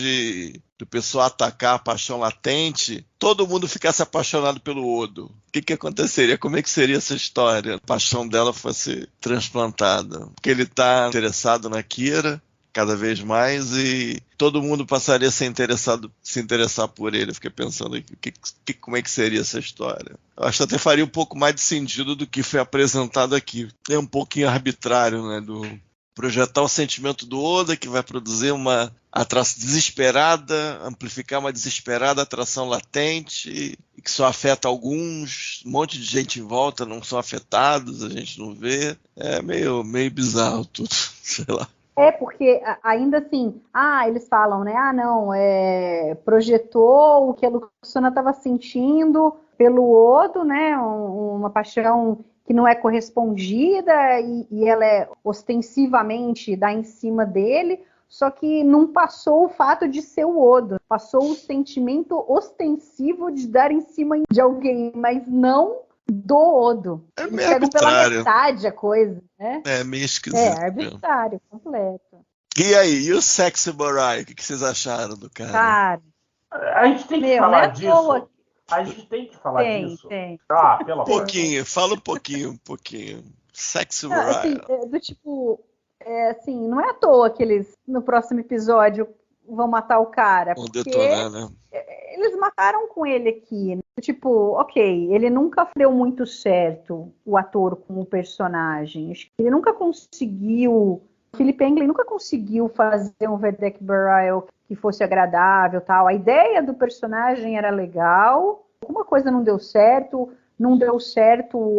do pessoal atacar a paixão latente, todo mundo ficasse apaixonado pelo Odo? O que aconteceria? Como é que seria essa história? A paixão dela fosse transplantada. Porque ele está interessado na Kira cada vez mais e todo mundo passaria a se interessar por ele. Eu fiquei pensando como é que seria essa história. Eu acho que até faria um pouco mais de sentido do que foi apresentado aqui. É um pouquinho arbitrário, né? Do projetar o sentimento do Oda, que vai produzir uma atração desesperada, amplificar uma desesperada atração latente, e que só afeta alguns, um monte de gente em volta não são afetados, a gente não vê. É meio bizarro tudo, sei lá. Porque ainda assim, eles falam, né? Não, projetou o que a Luxana estava sentindo pelo Odo, né? Uma paixão que não é correspondida e ela ostensivamente dá em cima dele, só que não passou o fato de ser o Odo, passou o sentimento ostensivo de dar em cima de alguém, mas não do Odo. É Eles meio pegam arbitrário. pela metade a coisa, né? É meio esquisito. Arbitrário, completo. E aí, e o Sexy Borai? O que vocês acharam do cara? Cara, a gente tem que falar disso. A gente tem que falar disso. Tem. Pelo amor. Fala um pouquinho. Sexy Borai. Assim, do tipo, assim, não é à toa que eles, no próximo episódio, vão matar o cara. Vão porque detonar, né? Eles mataram com ele aqui. Tipo, ok, ele nunca deu muito certo, o ator como personagem. Ele nunca conseguiu... O Philip Englund nunca conseguiu fazer um Vedek Bareil que fosse agradável, tal. A ideia do personagem era legal, alguma coisa não deu certo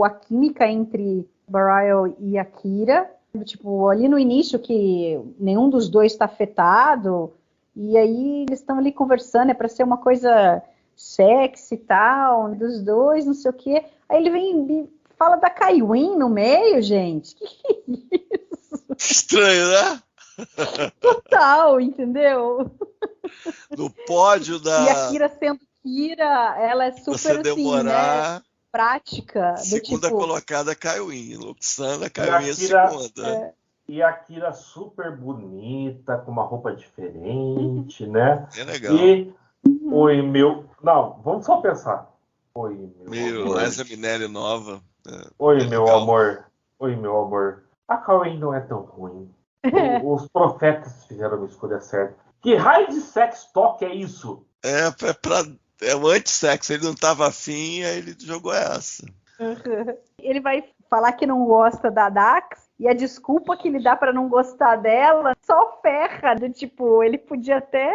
a química entre Bareil e a Kira. Tipo, ali no início que nenhum dos dois está afetado, e aí eles estão ali conversando, para ser uma coisa sexy e tal, dos dois, não sei o quê. Aí ele vem e fala da Kaiwin no meio, gente. Que isso? Estranho, né? Total, entendeu? No pódio da... E a Kira sendo Kira, ela é super você demorar... assim, né? Prática. Segunda tipo... colocada, Kaiwin. Luxana, Kaiwin é segunda. E a Kira super bonita, com uma roupa diferente, né? É legal. Oi, meu... Não, vamos só pensar. Oi, meu amor. Liza Minnelli nova. Oi, meu amor. Oi, meu amor. A Kaiwin não é tão ruim. Os profetas fizeram uma escolha certa. Que raio de sex talk é isso? É o anti-sexo. Ele não tava afim, aí ele jogou essa. Ele vai falar que não gosta da Dax, e a desculpa que ele dá pra não gostar dela só ferra. Do tipo, ele podia até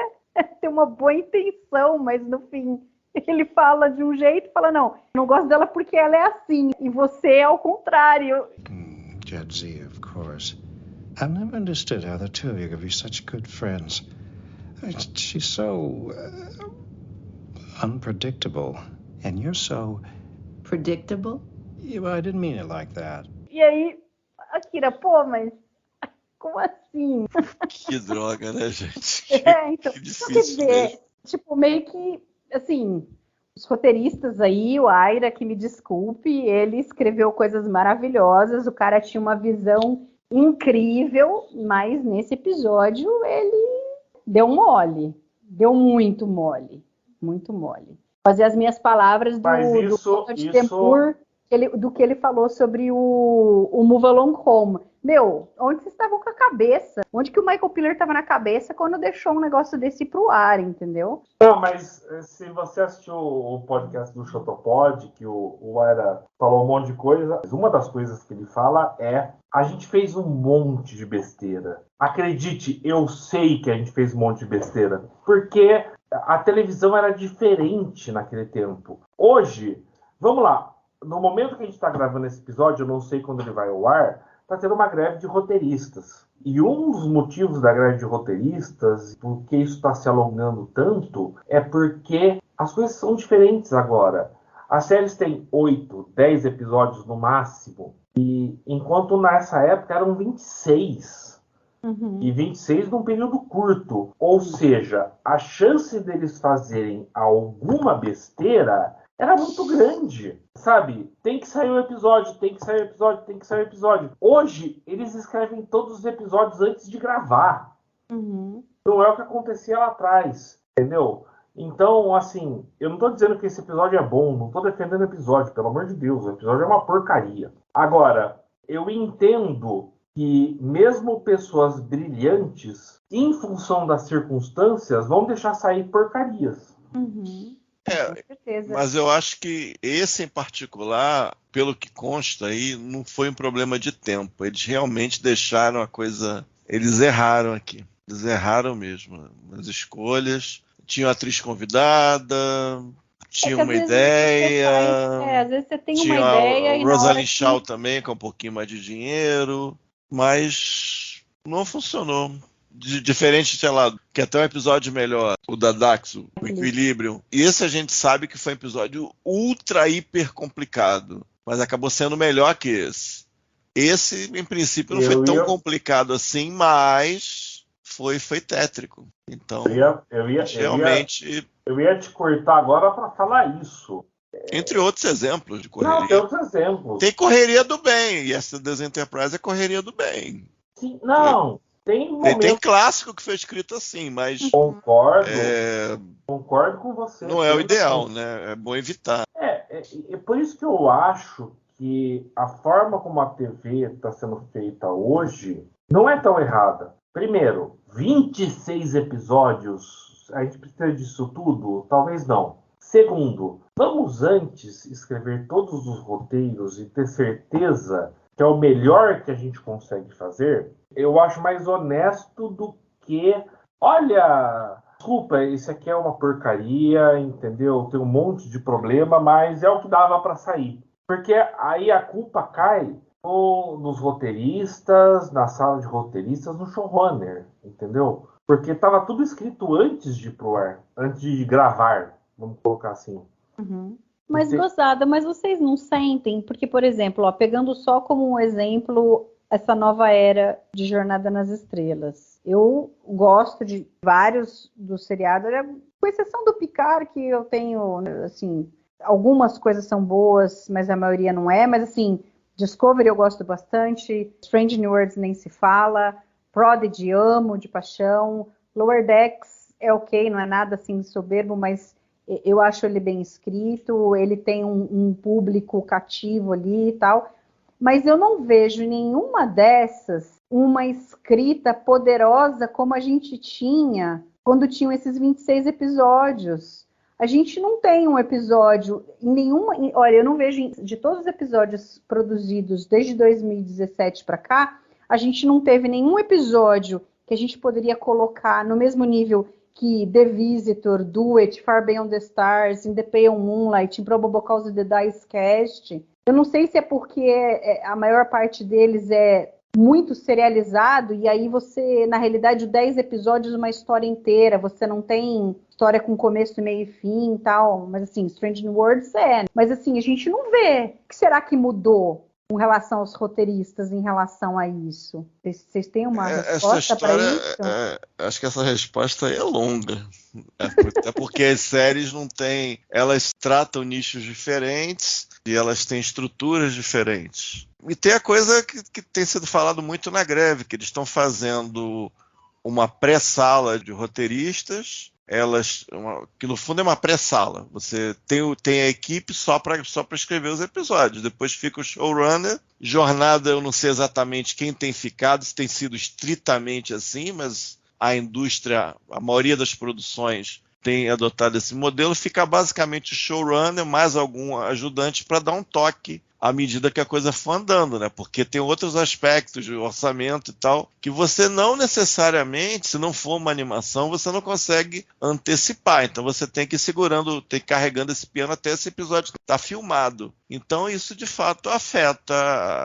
ter uma boa intenção, mas no fim ele fala de um jeito e fala, não gosto dela porque ela é assim, e você é ao contrário. Jadzia, of course. I've never understood how the two of you could be such good friends. She's so unpredictable, and you're so... Predictable? Yeah, well, I didn't mean it like that. E aí, a Kira, mas como assim? Que droga, né, gente? Então, que difícil quer dizer, mesmo. tipo, meio que, assim, os roteiristas aí, o Aira, que me desculpe, ele escreveu coisas maravilhosas, o cara tinha uma visão incrível, mas nesse episódio ele deu mole, deu muito mole. Fazer as minhas palavras do Tempur do que ele falou sobre o Move Along Home. Meu, onde vocês estavam com a cabeça? Onde que o Michael Piller estava na cabeça quando deixou um negócio desse pro ar, entendeu? Não, mas se você assistiu o podcast do Chotopod, que o Aira falou um monte de coisa, uma das coisas que ele fala é: a gente fez um monte de besteira. Acredite, eu sei que a gente fez um monte de besteira. Porque a televisão era diferente naquele tempo. Hoje, vamos lá, no momento que a gente está gravando esse episódio, eu não sei quando ele vai ao ar, está tendo uma greve de roteiristas. E um dos motivos da greve de roteiristas, por que isso está se alongando tanto, é porque as coisas são diferentes agora. As séries têm 8, 10 episódios no máximo, e enquanto nessa época eram 26. E 26 num período curto. Ou seja, a chance deles fazerem alguma besteira era muito grande, sabe? Tem que sair um episódio, tem que sair um episódio, tem que sair um episódio. Hoje, eles escrevem todos os episódios antes de gravar. Não é o que acontecia lá atrás, entendeu? Então, assim, eu não tô dizendo que esse episódio é bom, não tô defendendo o episódio, pelo amor de Deus, o episódio é uma porcaria. Agora, eu entendo que mesmo pessoas brilhantes, em função das circunstâncias, vão deixar sair porcarias. Mas eu acho que esse em particular, pelo que consta aí, não foi um problema de tempo. Eles realmente deixaram a coisa... Eles erraram aqui. Eles erraram mesmo nas escolhas. Tinha atriz convidada, tinha uma ideia... às vezes você tem tinha uma ideia e Rosalind Shaw também, com um pouquinho mais de dinheiro, mas não funcionou. Diferente, sei lá, que até um episódio melhor, o da Daxo, o Equilibrium. E esse a gente sabe que foi um episódio ultra, hiper complicado, mas acabou sendo melhor que esse. Esse, em princípio, não foi tão complicado assim, mas foi tétrico. Então, realmente... Eu ia te cortar agora para falar isso. Entre outros exemplos de correria. Não, tem outros exemplos. Tem correria do bem, e essa das Enterprise é correria do bem. Sim, não... Tem clássico que foi escrito assim, mas... Concordo com você. Não é o ideal, né? É bom evitar. É por isso que eu acho que a forma como a TV está sendo feita hoje não é tão errada. Primeiro, 26 episódios, a gente precisa disso tudo? Talvez não. Segundo, vamos antes escrever todos os roteiros e ter certeza que é o melhor que a gente consegue fazer? Eu acho mais honesto do que, olha, desculpa, esse aqui é uma porcaria, entendeu? Tem um monte de problema, mas é o que dava para sair. Porque aí a culpa cai nos roteiristas, na sala de roteiristas, no showrunner, entendeu? Porque estava tudo escrito antes de ir pro ar, antes de gravar, vamos colocar assim. Mas, gozada, mas vocês não sentem? Porque, por exemplo, ó, pegando só como um exemplo essa nova era de Jornada nas Estrelas. Eu gosto de vários dos seriados, com exceção do Picard, que eu tenho, assim, algumas coisas são boas, mas a maioria não é. Mas, assim, Discovery eu gosto bastante, Strange New Worlds nem se fala, Prodigy amo de paixão, Lower Decks é ok, não é nada assim soberbo, mas eu acho ele bem escrito, ele tem um público cativo ali e tal, mas eu não vejo nenhuma dessas uma escrita poderosa como a gente tinha quando tinham esses 26 episódios. A gente não tem um episódio em nenhuma... Olha, eu não vejo de todos os episódios produzidos desde 2017 para cá, a gente não teve nenhum episódio que a gente poderia colocar no mesmo nível que The Visitor, Do It, Far Beyond the Stars, In the Pale Moonlight, Improbable Cause the Dice Cast. Eu não sei se é porque a maior parte deles é muito serializado, e aí você, na realidade, 10 episódios, uma história inteira, você não tem história com começo, meio e fim e tal, mas assim, Strange New Worlds mas assim, a gente não vê. O que será que mudou com relação aos roteiristas em relação a isso? Vocês têm uma resposta para isso? Acho que essa resposta é longa. Até porque as séries não têm... Elas tratam nichos diferentes e elas têm estruturas diferentes. E tem a coisa que tem sido falado muito na greve, que eles estão fazendo uma pré-sala de roteiristas que no fundo é uma pré-sala. Você tem a equipe só para escrever os episódios. Depois fica o showrunner. Jornada, eu não sei exatamente quem tem ficado, se tem sido estritamente assim, mas a indústria, a maioria das produções tem adotado esse modelo. Fica basicamente o showrunner mais algum ajudante para dar um toque à medida que a coisa for andando, né? Porque tem outros aspectos de orçamento e tal, que você não necessariamente, se não for uma animação, você não consegue antecipar. Então você tem que ir segurando, tem que ir carregando esse piano até esse episódio estar filmado. Então isso de fato afeta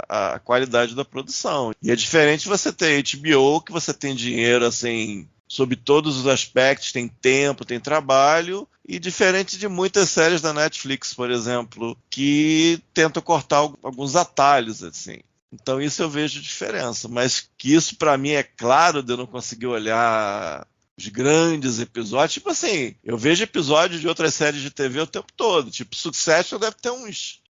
a qualidade da produção. E é diferente você ter HBO, que você tem dinheiro assim, sob todos os aspectos, tem tempo, tem trabalho, e diferente de muitas séries da Netflix, por exemplo, que tentam cortar alguns atalhos, assim. Então isso eu vejo diferença, mas que isso para mim é claro de eu não conseguir olhar os grandes episódios. Tipo assim, eu vejo episódios de outras séries de TV o tempo todo, tipo Succession deve ter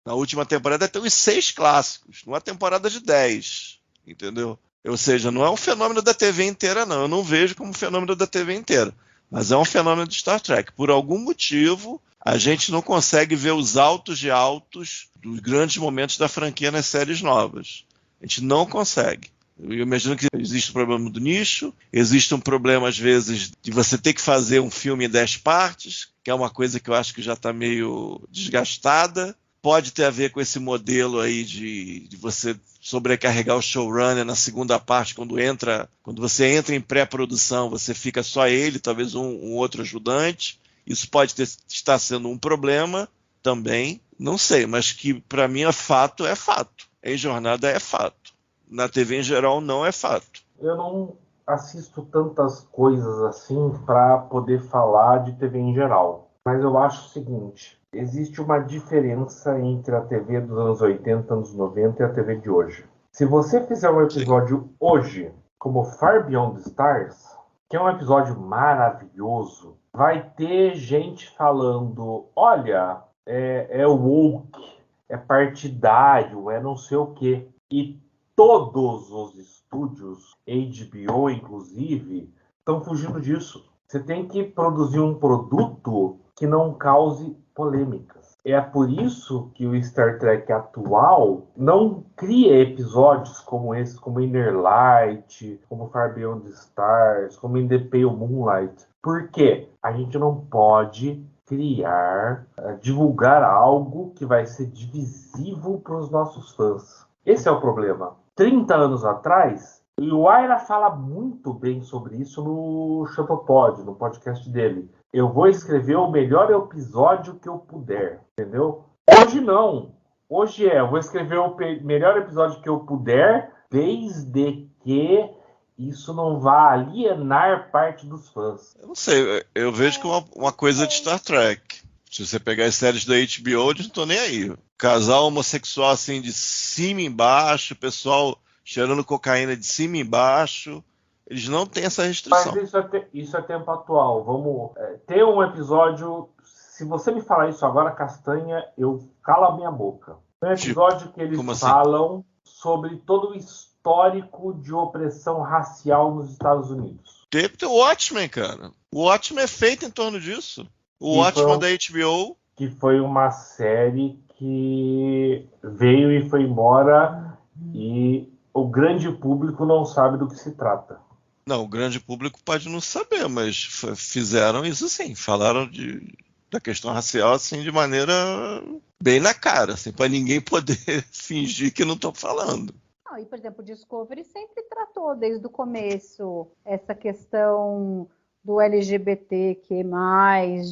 na última temporada deve ter uns 6 clássicos, numa temporada de 10, entendeu? Ou seja, não é um fenômeno da TV inteira, não. Eu não vejo como um fenômeno da TV inteira. Mas é um fenômeno de Star Trek. Por algum motivo, a gente não consegue ver os altos de altos dos grandes momentos da franquia nas séries novas. A gente não consegue. Eu imagino que existe um problema do nicho, existe um problema, às vezes, de você ter que fazer um filme em 10 partes, que é uma coisa que eu acho que já está meio desgastada. Pode ter a ver com esse modelo aí de você sobrecarregar o showrunner na segunda parte, quando você entra em pré-produção, você fica só ele, talvez um outro ajudante. Isso pode estar sendo um problema também, não sei, mas que para mim é fato. Em Jornada é fato. Na TV em geral não é fato. Eu não assisto tantas coisas assim para poder falar de TV em geral, mas eu acho o seguinte: existe uma diferença entre a TV dos anos 80, anos 90 e a TV de hoje. Se você fizer um episódio hoje, como Far Beyond the Stars, que é um episódio maravilhoso, vai ter gente falando, olha, é woke, é partidário, é não sei o quê. E todos os estúdios, HBO inclusive, estão fugindo disso. Você tem que produzir um produto que não cause polêmicas. É por isso que o Star Trek atual não cria episódios como esse, como Inner Light, como Far Beyond the Stars, como In the Pale Moonlight. Por quê? A gente não pode divulgar algo que vai ser divisivo para os nossos fãs. Esse é o problema. 30 anos atrás, o Aira fala muito bem sobre isso no Chantopod, no podcast dele. Eu vou escrever o melhor episódio que eu puder, entendeu? Hoje não. Hoje eu vou escrever o melhor episódio que eu puder, desde que isso não vá alienar parte dos fãs. Eu não sei, eu vejo que uma coisa de Star Trek. Se você pegar as séries da HBO, eles não estão nem aí. Casal homossexual assim de cima e embaixo, pessoal cheirando cocaína de cima e embaixo. Eles não têm essa restrição. Mas isso é tempo atual. Vamos ter um episódio. Se você me falar isso agora, Castanha, eu calo a minha boca. É um episódio que eles falam sobre todo o histórico de opressão racial nos Estados Unidos. Tem o Watchmen, cara. O Watchmen é feito em torno disso. O Watchmen da HBO. Que foi uma série que veio e foi embora e o grande público não sabe do que se trata. Não, o grande público pode não saber, mas fizeram isso sim. Falaram da questão racial assim de maneira bem na cara, assim, para ninguém poder fingir que não estão falando. Não, e, por exemplo, o Discovery sempre tratou desde o começo essa questão do LGBTQ+,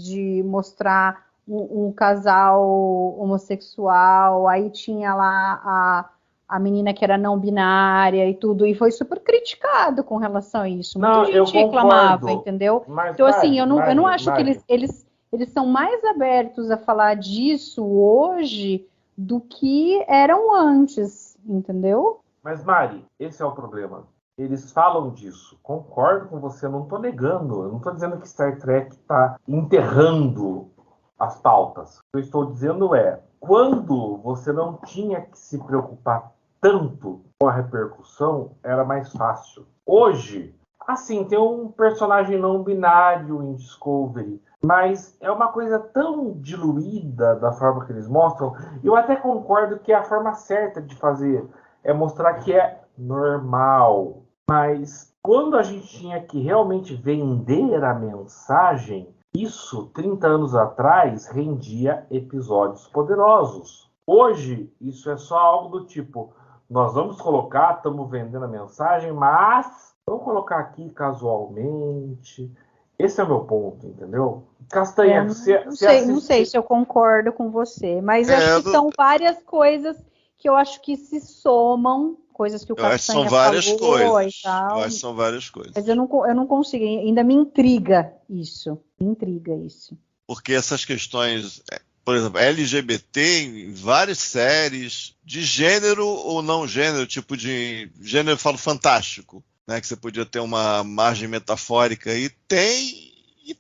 de mostrar um casal homossexual, aí tinha lá a menina que era não binária e tudo, e foi super criticado com relação a isso. Muita gente reclamava, entendeu? Mas, então, assim, eu não acho que eles são mais abertos a falar disso hoje do que eram antes, entendeu? Mas, Mari, esse é o problema. Eles falam disso. Concordo com você, eu não estou negando. Eu não estou dizendo que Star Trek está enterrando as pautas. O que eu estou dizendo é, quando você não tinha que se preocupar tanto com a repercussão, era mais fácil. Hoje, Assim, tem um personagem não binário em Discovery, mas é uma coisa tão diluída da forma que eles mostram. Eu até concordo que é a forma certa de fazer é mostrar que é normal. Mas quando a gente tinha que realmente vender a mensagem, isso, 30 anos atrás, rendia episódios poderosos. Hoje, isso é só algo do tipo, nós vamos colocar, estamos vendendo a mensagem, mas vamos colocar aqui casualmente. Esse é o meu ponto, entendeu? Castanha, Não sei se eu concordo com você, mas acho que são várias coisas que eu acho que se somam, coisas que o Castanha falou e tal. Eu acho que são várias coisas. Mas eu não consigo, ainda me intriga isso. Porque essas questões, por exemplo, LGBT em várias séries, de gênero ou não gênero, tipo de gênero, eu falo fantástico, né, que você podia ter uma margem metafórica, e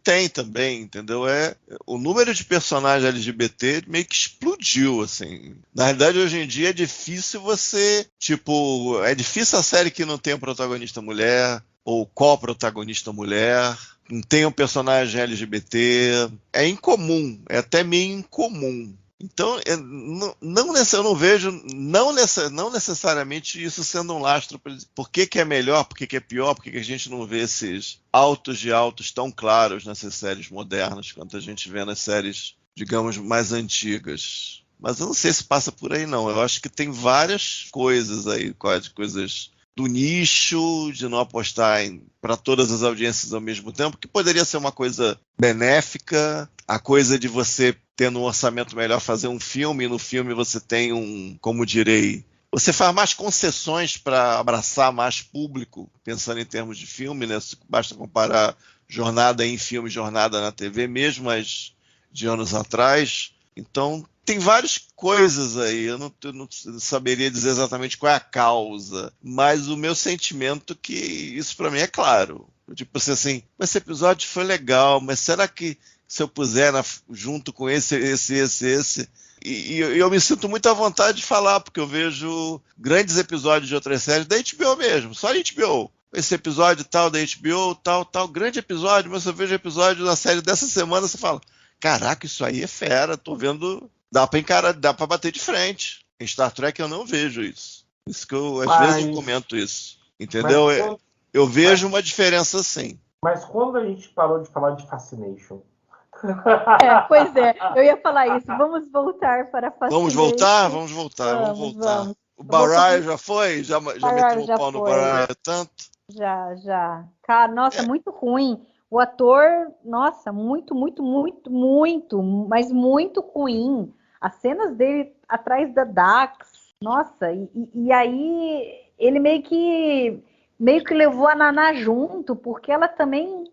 tem também, entendeu? O número de personagens LGBT meio que explodiu, assim. Na realidade, hoje em dia é difícil é difícil a série que não tem um protagonista mulher, ou co-protagonista mulher, não tem um personagem LGBT. É incomum, é até meio incomum. Então, eu não vejo, não necessariamente isso sendo um lastro. Por que é melhor, por que é pior, por que a gente não vê esses altos de altos tão claros nessas séries modernas, quanto a gente vê nas séries, digamos, mais antigas. Mas eu não sei se passa por aí, não. Eu acho que tem várias coisas aí, coisas do nicho, de não apostar para todas as audiências ao mesmo tempo, que poderia ser uma coisa benéfica, a coisa de você tendo um orçamento melhor fazer um filme, e no filme você tem como direi, você faz mais concessões para abraçar mais público, pensando em termos de filme, né? Basta comparar Jornada em filme, Jornada na TV, mesmo as de anos atrás. Então, tem várias coisas aí, eu não saberia dizer exatamente qual é a causa, mas o meu sentimento que isso para mim é claro. Tipo assim, esse episódio foi legal, mas será que se eu puser junto com esse, e eu me sinto muito à vontade de falar, porque eu vejo grandes episódios de outras séries da HBO mesmo, só HBO. Esse episódio tal da HBO, tal, grande episódio, mas eu vejo episódio da série dessa semana, você fala, caraca, isso aí é fera, tô vendo, dá pra encarar, dá pra bater de frente. Em Star Trek eu não vejo isso. Isso que às vezes eu comento isso. Entendeu? Eu vejo uma diferença sim. Mas quando a gente parou de falar de Fascination? Pois é, eu ia falar isso. Vamos voltar para Fascination. Vamos voltar. O Barry já foi? Já meteu o pau no Barry tanto? Já. Cara, nossa, muito ruim. O ator, nossa, muito, mas muito ruim. As cenas dele atrás da Dax, nossa, e aí ele meio que levou a Naná junto, porque ela também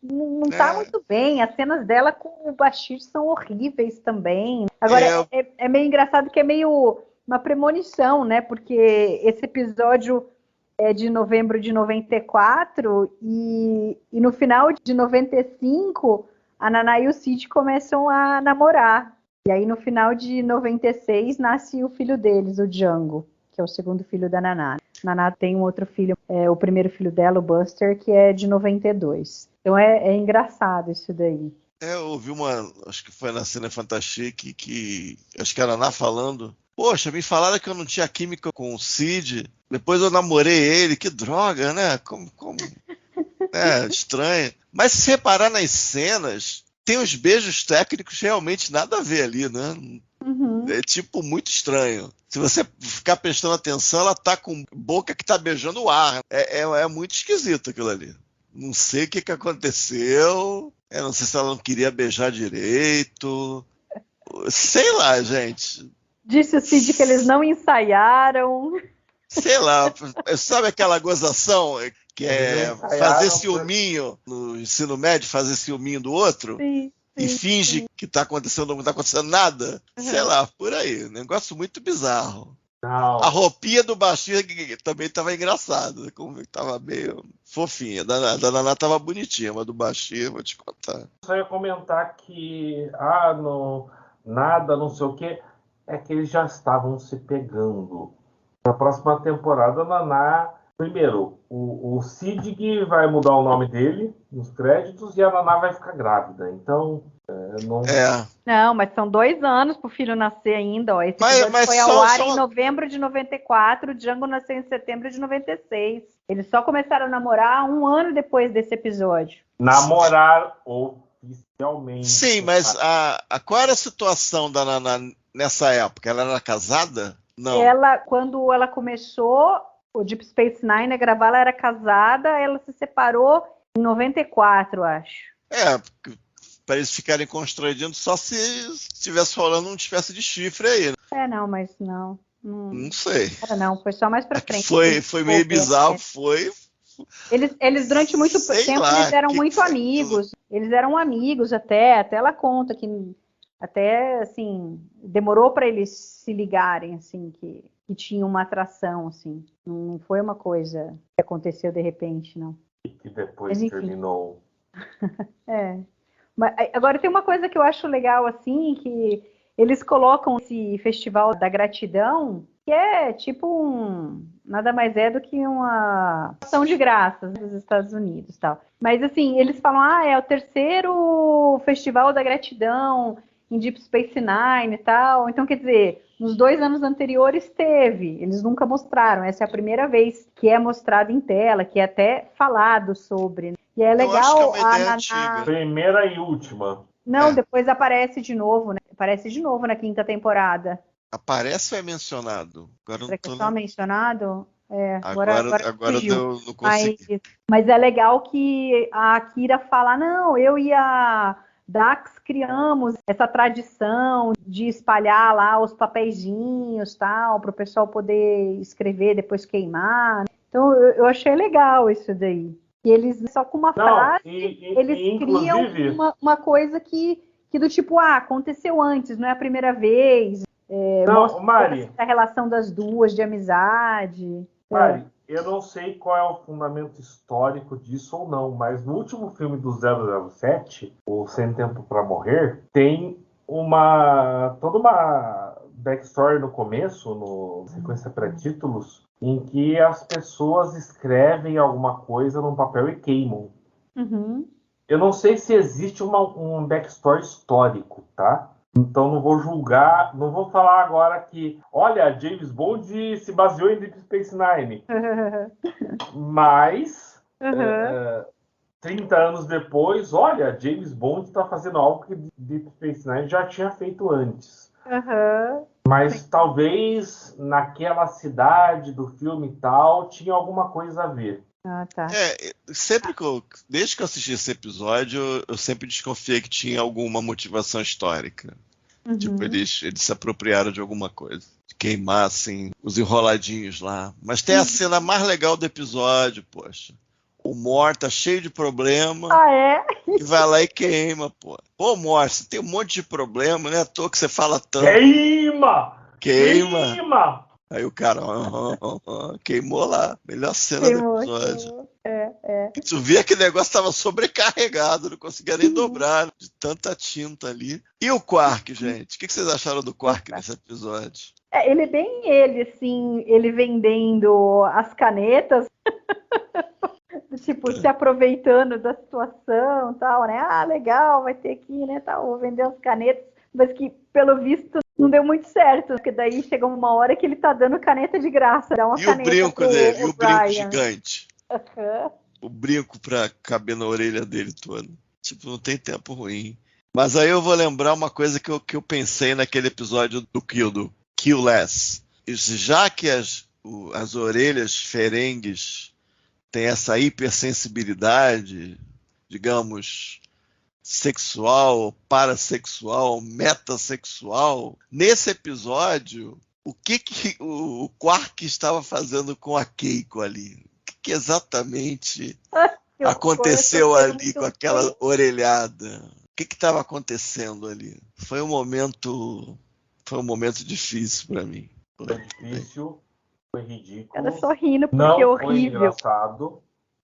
não tá muito bem. As cenas dela com o Bashir são horríveis também. Agora, é meio engraçado que é meio uma premonição, né? Porque esse episódio é de novembro de 94 e no final de 95 a Naná e o Cid começam a namorar. E aí no final de 96 nasce o filho deles, o Django, que é o segundo filho da Naná. Naná tem um outro filho, o primeiro filho dela, o Buster, que é de 92. Então é engraçado isso daí. Eu ouvi acho que foi na Cine Fantastique, que acho que era a Naná falando, poxa, me falaram que eu não tinha química com o Cid, depois eu namorei ele, que droga, né? Como? Estranho. Mas se reparar nas cenas, tem os beijos técnicos realmente nada a ver ali, né? Uhum. É tipo muito estranho. Se você ficar prestando atenção, ela tá com boca que tá beijando o ar. É muito esquisito aquilo ali. Não sei o que aconteceu. Eu não sei se ela não queria beijar direito. Sei lá, gente. Disse o Cid que eles não ensaiaram. Sei lá, sabe aquela gozação que é fazer ciúminho no ensino médio, fazer ciúminho do outro? Sim, e finge que tá acontecendo, não tá acontecendo nada? Sei lá, por aí. Negócio muito bizarro. Não. A roupinha do baixinho também tava engraçada, como tava meio fofinha. Da Naná tava bonitinha, mas do baixinho, vou te contar. Só ia comentar que, não sei o quê, é que eles já estavam se pegando. Na próxima temporada, a Naná Primeiro, o Siddig vai mudar o nome dele nos créditos e a Naná vai ficar grávida. Então, não... Não, mas são 2 anos pro filho nascer ainda, ó. Esse Mas episódio foi ao só- ar só- em novembro de 94, o Django nasceu em setembro de 96. Eles só começaram a namorar 1 ano depois desse episódio. Namorar oficialmente. Sim, mas qual era a situação da Naná nessa época? Ela era casada? Não. Quando ela começou o Deep Space Nine a gravar, ela era casada, ela se separou em 94, acho. Para eles ficarem constrangindo só se estivesse rolando uma espécie de chifre aí, né? Não, mas não. Não sei. Não, foi só mais pra frente. Foi meio bizarro, foi. Eles durante muito tempo, eles eram muito amigos. Eles eram amigos até ela conta que até, assim, demorou para eles se ligarem, assim, que tinha uma atração, assim. Não foi uma coisa que aconteceu de repente, não. E que depois terminou. Mas, agora, tem uma coisa que eu acho legal, assim, que eles colocam esse Festival da Gratidão, que é tipo nada mais é do que uma ação de graças dos Estados Unidos, tal. Mas, assim, eles falam, é o 3º Festival da Gratidão em Deep Space Nine e tal. Então, quer dizer, nos 2 anos anteriores teve, eles nunca mostraram. Essa é a primeira vez que é mostrado em tela, que é até falado sobre. E é legal a Naná... Primeira e última. Não, depois aparece de novo, né? Aparece de novo na 5ª temporada. Aparece ou é mencionado? Agora não tô... só mencionado? Agora eu não consegui. Mas é legal que a Kira fala, não, eu e a Dax criamos essa tradição de espalhar lá os papeizinhos, tal, para o pessoal poder escrever, depois queimar. Então eu achei legal isso daí. E eles, só com uma frase, eles criam uma coisa que do tipo, aconteceu antes, não é a primeira vez. Não, Mari, a relação das duas, de amizade. Mari, eu não sei qual é o fundamento histórico disso ou não, mas no último filme do 007, o Sem Tempo para Morrer, tem toda uma backstory no começo, no sequência pré-títulos, em que as pessoas escrevem alguma coisa num papel e queimam. Uhum. Eu não sei se existe um backstory histórico, tá? Então não vou julgar, não vou falar agora que, olha, James Bond se baseou em Deep Space Nine. Mas, 30 anos depois, olha, James Bond está fazendo algo que Deep Space Nine já tinha feito antes. Mas talvez naquela cidade do filme e tal, tinha alguma coisa a ver. Tá. Desde que eu assisti esse episódio, eu sempre desconfiei que tinha alguma motivação histórica. Uhum. Tipo, eles se apropriaram de alguma coisa. De queimar, assim, os enroladinhos lá. Mas tem a cena mais legal do episódio, poxa. O Mor tá cheio de problema. E vai lá e queima, pô. Pô, Mor, você tem um monte de problema, né? À toa que você fala tanto. Queima! Aí o cara queimou lá. Melhor cena do episódio. E tu via que o negócio tava sobrecarregado, não conseguia nem dobrar de tanta tinta ali. E o Quark, gente? O que vocês acharam do Quark nesse episódio? Ele é bem assim, ele vendendo as canetas, tipo, se aproveitando da situação e tal, né? Legal, vai ter aqui, né? Vou vender as canetas, mas que, pelo visto, não deu muito certo, porque daí chegou uma hora que ele tá dando caneta de graça. Dá uma e o brinco dele, e o brinco gigante. Uhum. O brinco pra caber na orelha dele todo. Tipo, não tem tempo ruim. Mas aí eu vou lembrar uma coisa que eu pensei naquele episódio do Kill-Less. Já que as orelhas ferengues têm essa hipersensibilidade, digamos, sexual, parassexual, metassexual, nesse episódio, o que o Quark estava fazendo com a Keiko ali? O que exatamente aconteceu ali com aquela orelhada? O que estava acontecendo ali? Foi um momento difícil para mim. Foi difícil, foi ridículo. Ela só rindo porque é horrível.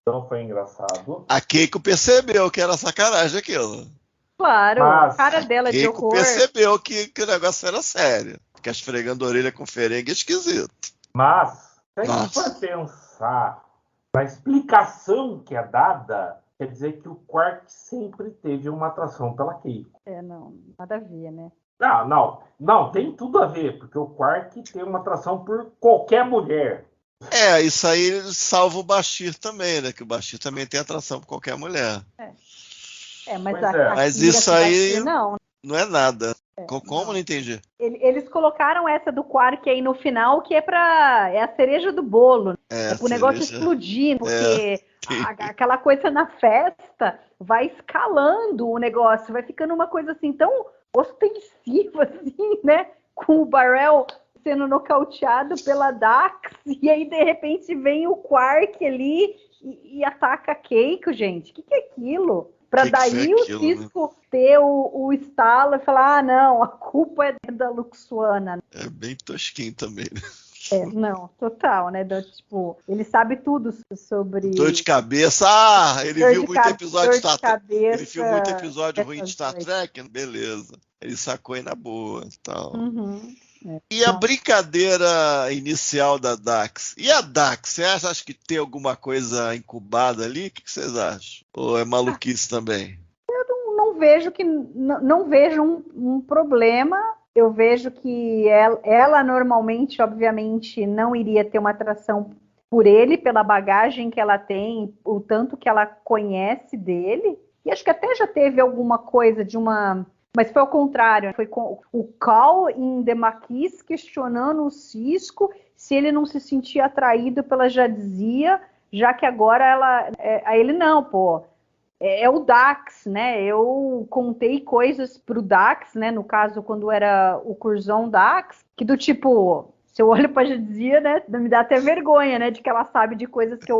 Não foi engraçado. A Keiko percebeu que era sacanagem aquilo. Claro, a cara dela de horror. A Keiko percebeu que o negócio era sério. Ficar esfregando a orelha com ferengue é esquisito. Mas, se a gente for pensar pensar na explicação que é dada, quer dizer que o Quark sempre teve uma atração pela Keiko. Não, nada a ver, né? Não, tem tudo a ver, porque o Quark tem uma atração por qualquer mulher. Isso aí salva o Bashir também, né? Que o Bashir também tem atração por qualquer mulher. Mas isso aí Bashir, não é nada. Como? Não entendi. Eles colocaram essa do Quark aí no final, que é a cereja do bolo. É pro negócio explodir, porque aquela coisa na festa vai escalando o negócio, vai ficando uma coisa assim tão ostensiva, assim, né? Com o Barrel sendo nocauteado pela Dax, e aí de repente vem o Quark ali e ataca a Keiko, gente. O que é aquilo? Para daí o Cisco ter o estalo e falar, não, a culpa é da Luxuana. É bem tosquinho também, né? Não, total, né? Tipo, ele sabe tudo sobre... Dor de cabeça, ele viu muito episódio de Star Trek. Ele viu muito episódio ruim de Star Trek, beleza. Ele sacou aí na boa e tal. E a brincadeira inicial da Dax? E a Dax? Você acha que tem alguma coisa incubada ali? O que vocês acham? Ou é maluquice também? Eu não vejo um problema. Eu vejo que ela normalmente, obviamente, não iria ter uma atração por ele, pela bagagem que ela tem, o tanto que ela conhece dele. E acho que até já teve alguma coisa de uma... Mas foi ao contrário, foi com o Cal em The Maquis questionando o Cisco se ele não se sentia atraído pela Jadzia, já que agora a ele não, é o Dax, né? Eu contei coisas pro Dax, né? No caso, quando era o Curzon Dax, que do tipo, se eu olho pra Jadzia, né? Me dá até vergonha, né? De que ela sabe de coisas que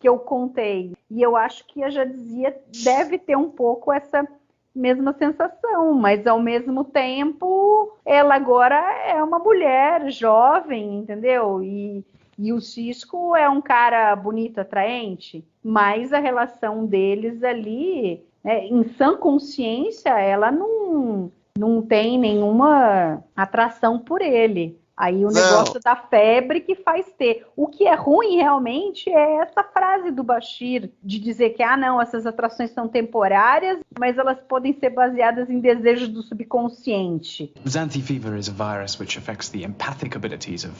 eu contei. E eu acho que a Jadzia deve ter um pouco essa mesma sensação, mas ao mesmo tempo ela agora é uma mulher jovem, entendeu? E o Cisco é um cara bonito, atraente, mas a relação deles ali, né, em sã consciência, ela não tem nenhuma atração por ele. Aí o negócio da febre que faz ter. O que é ruim realmente é essa frase do Bashir, de dizer que, não, essas atrações são temporárias, mas elas podem ser baseadas em desejos do subconsciente. Xanthi fever is a virus which affects the empathic abilities of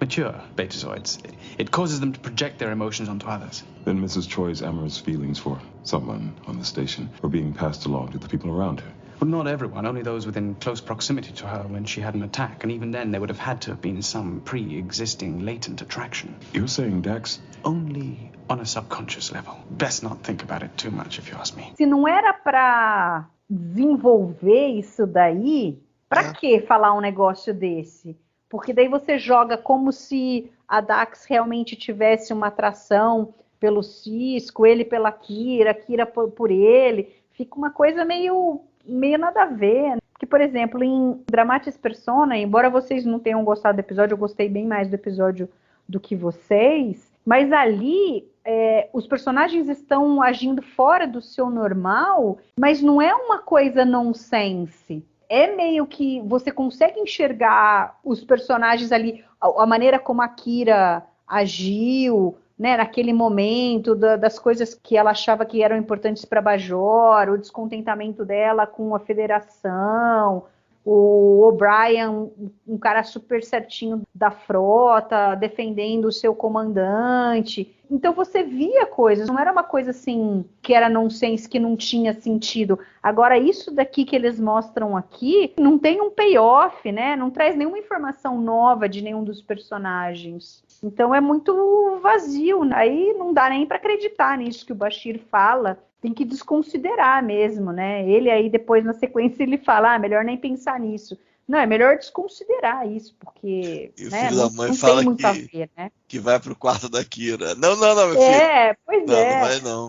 mature betazoids. It causes them to project their emotions onto others. Then Mrs. Choi's amorous feelings for someone on the station were being passed along to the people around her. Well, not everyone, only those within close proximity to her when she had an attack, and even then there would have had to have been some pre-existing latent attraction. You're saying Dax? Only on a subconscious level. Best not think about it too much, if you ask me. Se não era pra desenvolver isso daí, pra que falar um negócio desse? Porque daí você joga como se a Dax realmente tivesse uma atração pelo Cisco, ele pela Kira, Kira por ele. Fica uma coisa meio nada a ver. Porque, por exemplo, em Dramatis Persona, embora vocês não tenham gostado do episódio, eu gostei bem mais do episódio do que vocês, mas ali os personagens estão agindo fora do seu normal, mas não é uma coisa nonsense. É meio que você consegue enxergar os personagens ali, a maneira como a Kira agiu, né, naquele momento, das coisas que ela achava que eram importantes para Bajor, o descontentamento dela com a federação, o O'Brien, um cara super certinho da frota, defendendo o seu comandante. Então você via coisas, não era uma coisa assim que era nonsense, que não tinha sentido. Agora isso daqui que eles mostram aqui não tem um payoff, né? Não traz nenhuma informação nova de nenhum dos personagens. Então é muito vazio, aí não dá nem para acreditar nisso que o Bashir fala, tem que desconsiderar mesmo, né? Ele aí depois na sequência ele fala, melhor nem pensar nisso. Não, é melhor desconsiderar isso, porque e o né, filho da mãe não fala tem muito a ver, né? Que vai pro quarto da Kira. Não, meu filho. Pois não, é. Não vai não.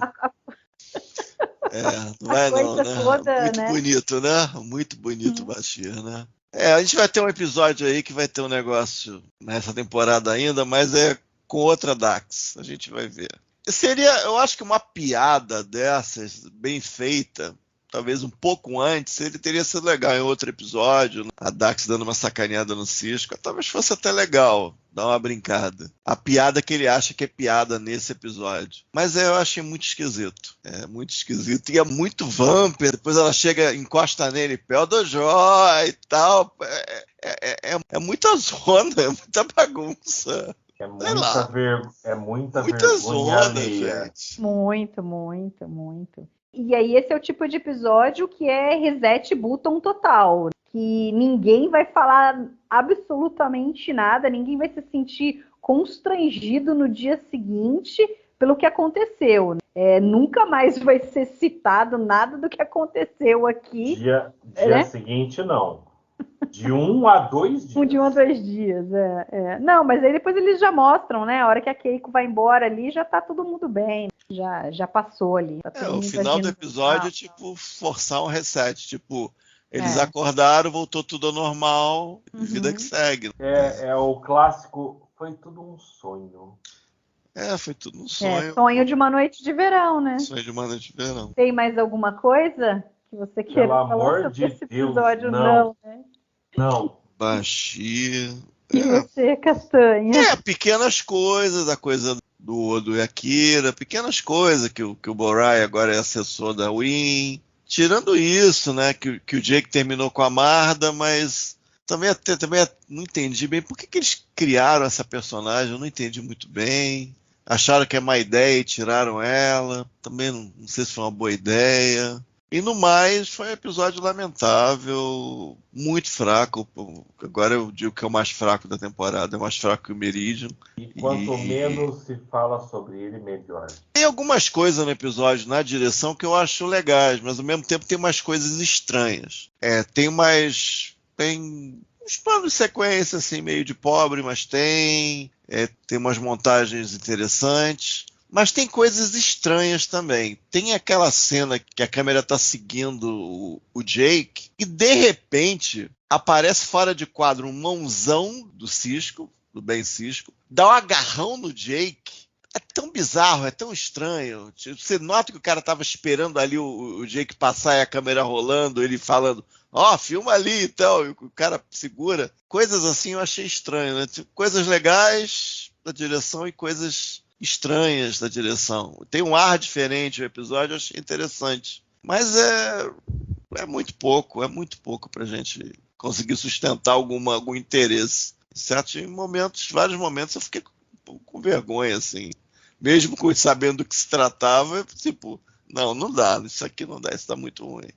Não vai não, né? Toda, muito né? bonito, né? Muito bonito o Bashir, né? A gente vai ter um episódio aí que vai ter um negócio nessa temporada ainda, mas é com outra Dax. A gente vai ver. Seria, eu acho que uma piada dessas, bem feita, talvez um pouco antes, ele teria sido legal em outro episódio, a Dax dando uma sacaneada no Cisco, talvez fosse até legal dar uma brincada. A piada que ele acha que é piada nesse episódio. Mas eu achei muito esquisito. É muito esquisito. E é muito vampiro. Depois ela chega, encosta nele, pé do Jó e tal. É muita zona, é muita bagunça. É muita vergonha zona, alheia. gente. Muito. E aí esse é o tipo de episódio que é reset button total. Que ninguém vai falar absolutamente nada, ninguém vai se sentir constrangido no dia seguinte pelo que aconteceu. Nunca mais vai ser citado nada do que aconteceu aqui. Dia né? seguinte, não. De 1 a 2 dias. De 1 a 2 dias, Não, mas aí depois eles já mostram, né? A hora que a Keiko vai embora ali, já tá todo mundo bem. Já passou ali. Tá todo O mundo final do agindo episódio é tipo forçar um reset. Tipo, eles acordaram, voltou tudo ao normal, vida que segue. É o clássico, foi tudo um sonho. Foi tudo um sonho. Sonho de uma noite de verão, né? Sonho de uma noite de verão. Tem mais alguma coisa que você queira falar sobre esse episódio? Não, né? Não. Bashir. E você, Castanha? Pequenas coisas, a coisa do Odo e Akira, pequenas coisas que o Borai agora é assessor da Win. Tirando isso, né, que o Jake terminou com a Marda, mas também não entendi bem por que eles criaram essa personagem, eu não entendi muito bem. Acharam que é má ideia e tiraram ela, também não sei se foi uma boa ideia. E no mais, foi um episódio lamentável, muito fraco. Agora eu digo que é o mais fraco da temporada, é mais fraco que o Meridian. E quanto menos se fala sobre ele, melhor. Tem algumas coisas no episódio, na direção, que eu acho legais, mas ao mesmo tempo tem umas coisas estranhas. Tem uns planos de sequência, assim, meio de pobre, mas tem umas montagens interessantes. Mas tem coisas estranhas também. Tem aquela cena que a câmera tá seguindo o Jake e, de repente, aparece fora de quadro um mãozão do Cisco, do Ben Cisco, dá um agarrão no Jake. É tão bizarro, é tão estranho. Você nota que o cara tava esperando ali o Jake passar e a câmera rolando, ele falando, filma ali e tal, e o cara segura. Coisas assim eu achei estranho, né? Coisas legais da direção e coisas estranhas da direção. Tem um ar diferente o episódio, eu achei interessante. Mas é muito pouco pra gente conseguir sustentar algum interesse. Em vários momentos eu fiquei com vergonha, assim. Mesmo sabendo do que se tratava, tipo, não dá, isso aqui não dá, isso tá muito ruim.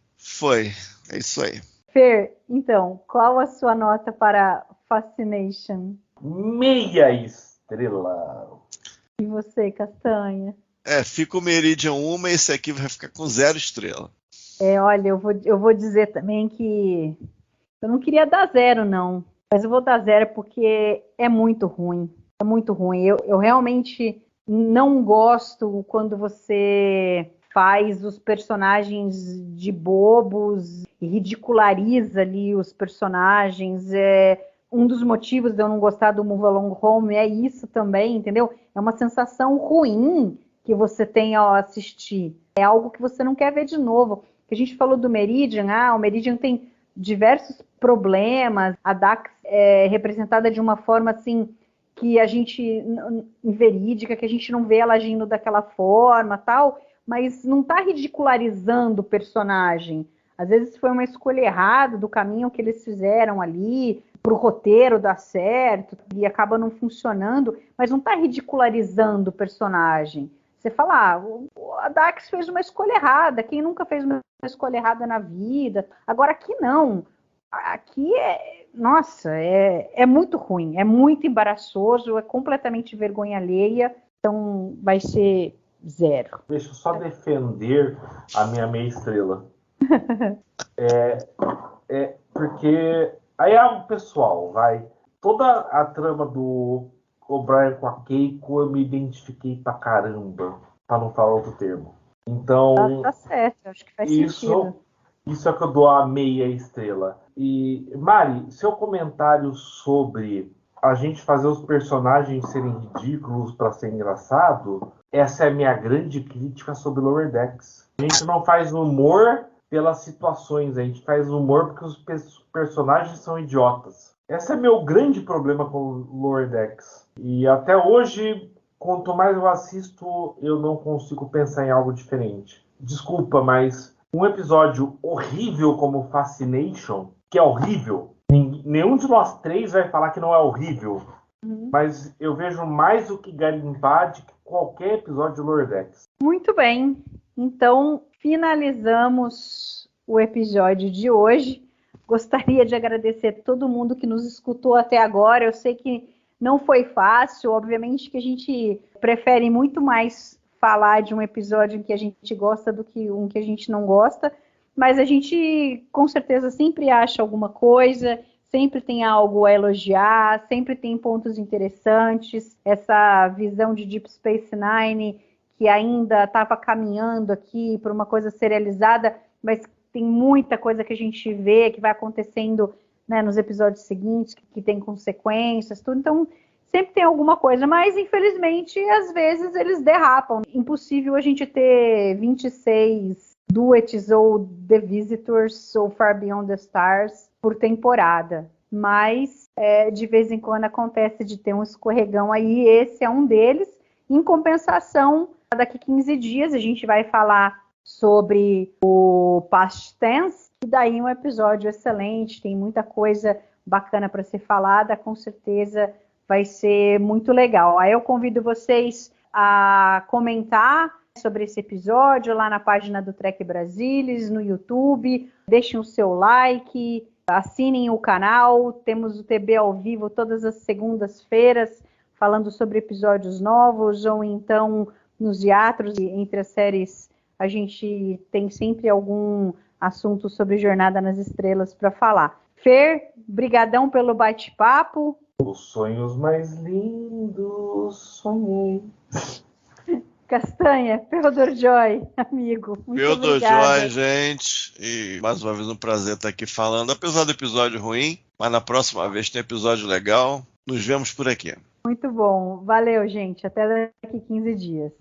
É isso aí. Fer, então, qual a sua nota para Fascination? Meia estrela. E você, Castanha? Fica o Meridian 1, esse aqui vai ficar com 0 estrela. Olha, eu vou dizer também que eu não queria dar 0, não. Mas eu vou dar 0 porque é muito ruim. É muito ruim. Eu realmente não gosto quando você faz os personagens de bobos e ridiculariza ali os personagens. Um dos motivos de eu não gostar do Move Along Home é isso também, entendeu? É uma sensação ruim que você tem ao assistir. É algo que você não quer ver de novo. Que a gente falou do Meridian, o Meridian tem diversos problemas, a Dax é representada de uma forma assim que a gente inverídica, que a gente não vê ela agindo daquela forma, tal, mas não está ridicularizando o personagem. Às vezes foi uma escolha errada do caminho que eles fizeram ali, para o roteiro dar certo, e acaba não funcionando, mas não está ridicularizando o personagem. Você fala, a Dax fez uma escolha errada, quem nunca fez uma escolha errada na vida? Agora aqui não. Aqui é muito ruim, é muito embaraçoso, é completamente vergonha alheia, então vai ser 0. Deixa eu só defender a minha meia estrela. Porque aí o pessoal toda a trama do O'Brien com a Keiko eu me identifiquei pra caramba, pra não falar outro termo. Então tá certo, acho que faz sentido. Isso é que eu dou a meia estrela. E Mari, seu comentário sobre a gente fazer os personagens serem ridículos pra ser engraçado, essa é a minha grande crítica sobre Lower Decks. A gente não faz humor pelas situações. A gente faz humor porque os personagens são idiotas. Esse é meu grande problema com o Lower Decks. E até hoje, quanto mais eu assisto, eu não consigo pensar em algo diferente. Desculpa, mas um episódio horrível como Fascination, que é horrível, nenhum de nós três vai falar que não é horrível, mas eu vejo mais o que garimbar de que qualquer episódio de Lower Decks. Muito bem, então finalizamos o episódio de hoje. Gostaria de agradecer a todo mundo que nos escutou até agora. Eu sei que não foi fácil, obviamente que a gente prefere muito mais falar de um episódio em que a gente gosta do que um que a gente não gosta, mas a gente com certeza sempre acha alguma coisa, sempre tem algo a elogiar, sempre tem pontos interessantes. Essa visão de Deep Space Nine, que ainda estava caminhando aqui para uma coisa serializada, mas tem muita coisa que a gente vê que vai acontecendo, né, nos episódios seguintes, que tem consequências, tudo. Então, sempre tem alguma coisa, mas infelizmente, às vezes eles derrapam. Impossível a gente ter 26 duets ou The Visitors ou Far Beyond the Stars por temporada. Mas, de vez em quando acontece de ter um escorregão aí, esse é um deles. Em compensação, daqui 15 dias a gente vai falar sobre o Past Tense, e daí um episódio excelente, tem muita coisa bacana para ser falada, com certeza vai ser muito legal. Aí eu convido vocês a comentar sobre esse episódio lá na página do Trek Brasilis, no YouTube, deixem o seu like, assinem o canal, temos o TB ao vivo todas as segundas-feiras, falando sobre episódios novos, ou então nos hiatos entre as séries. A gente tem sempre algum assunto sobre Jornada nas Estrelas para falar. Fer, brigadão pelo bate-papo. Os sonhos mais lindos sonhei. Castanha, Theodore Joy, amigo. Muito Theodore obrigada. Joy, gente. E mais uma vez um prazer estar aqui falando. Apesar do episódio ruim, mas na próxima vez tem episódio legal. Nos vemos por aqui. Muito bom. Valeu, gente. Até daqui 15 dias.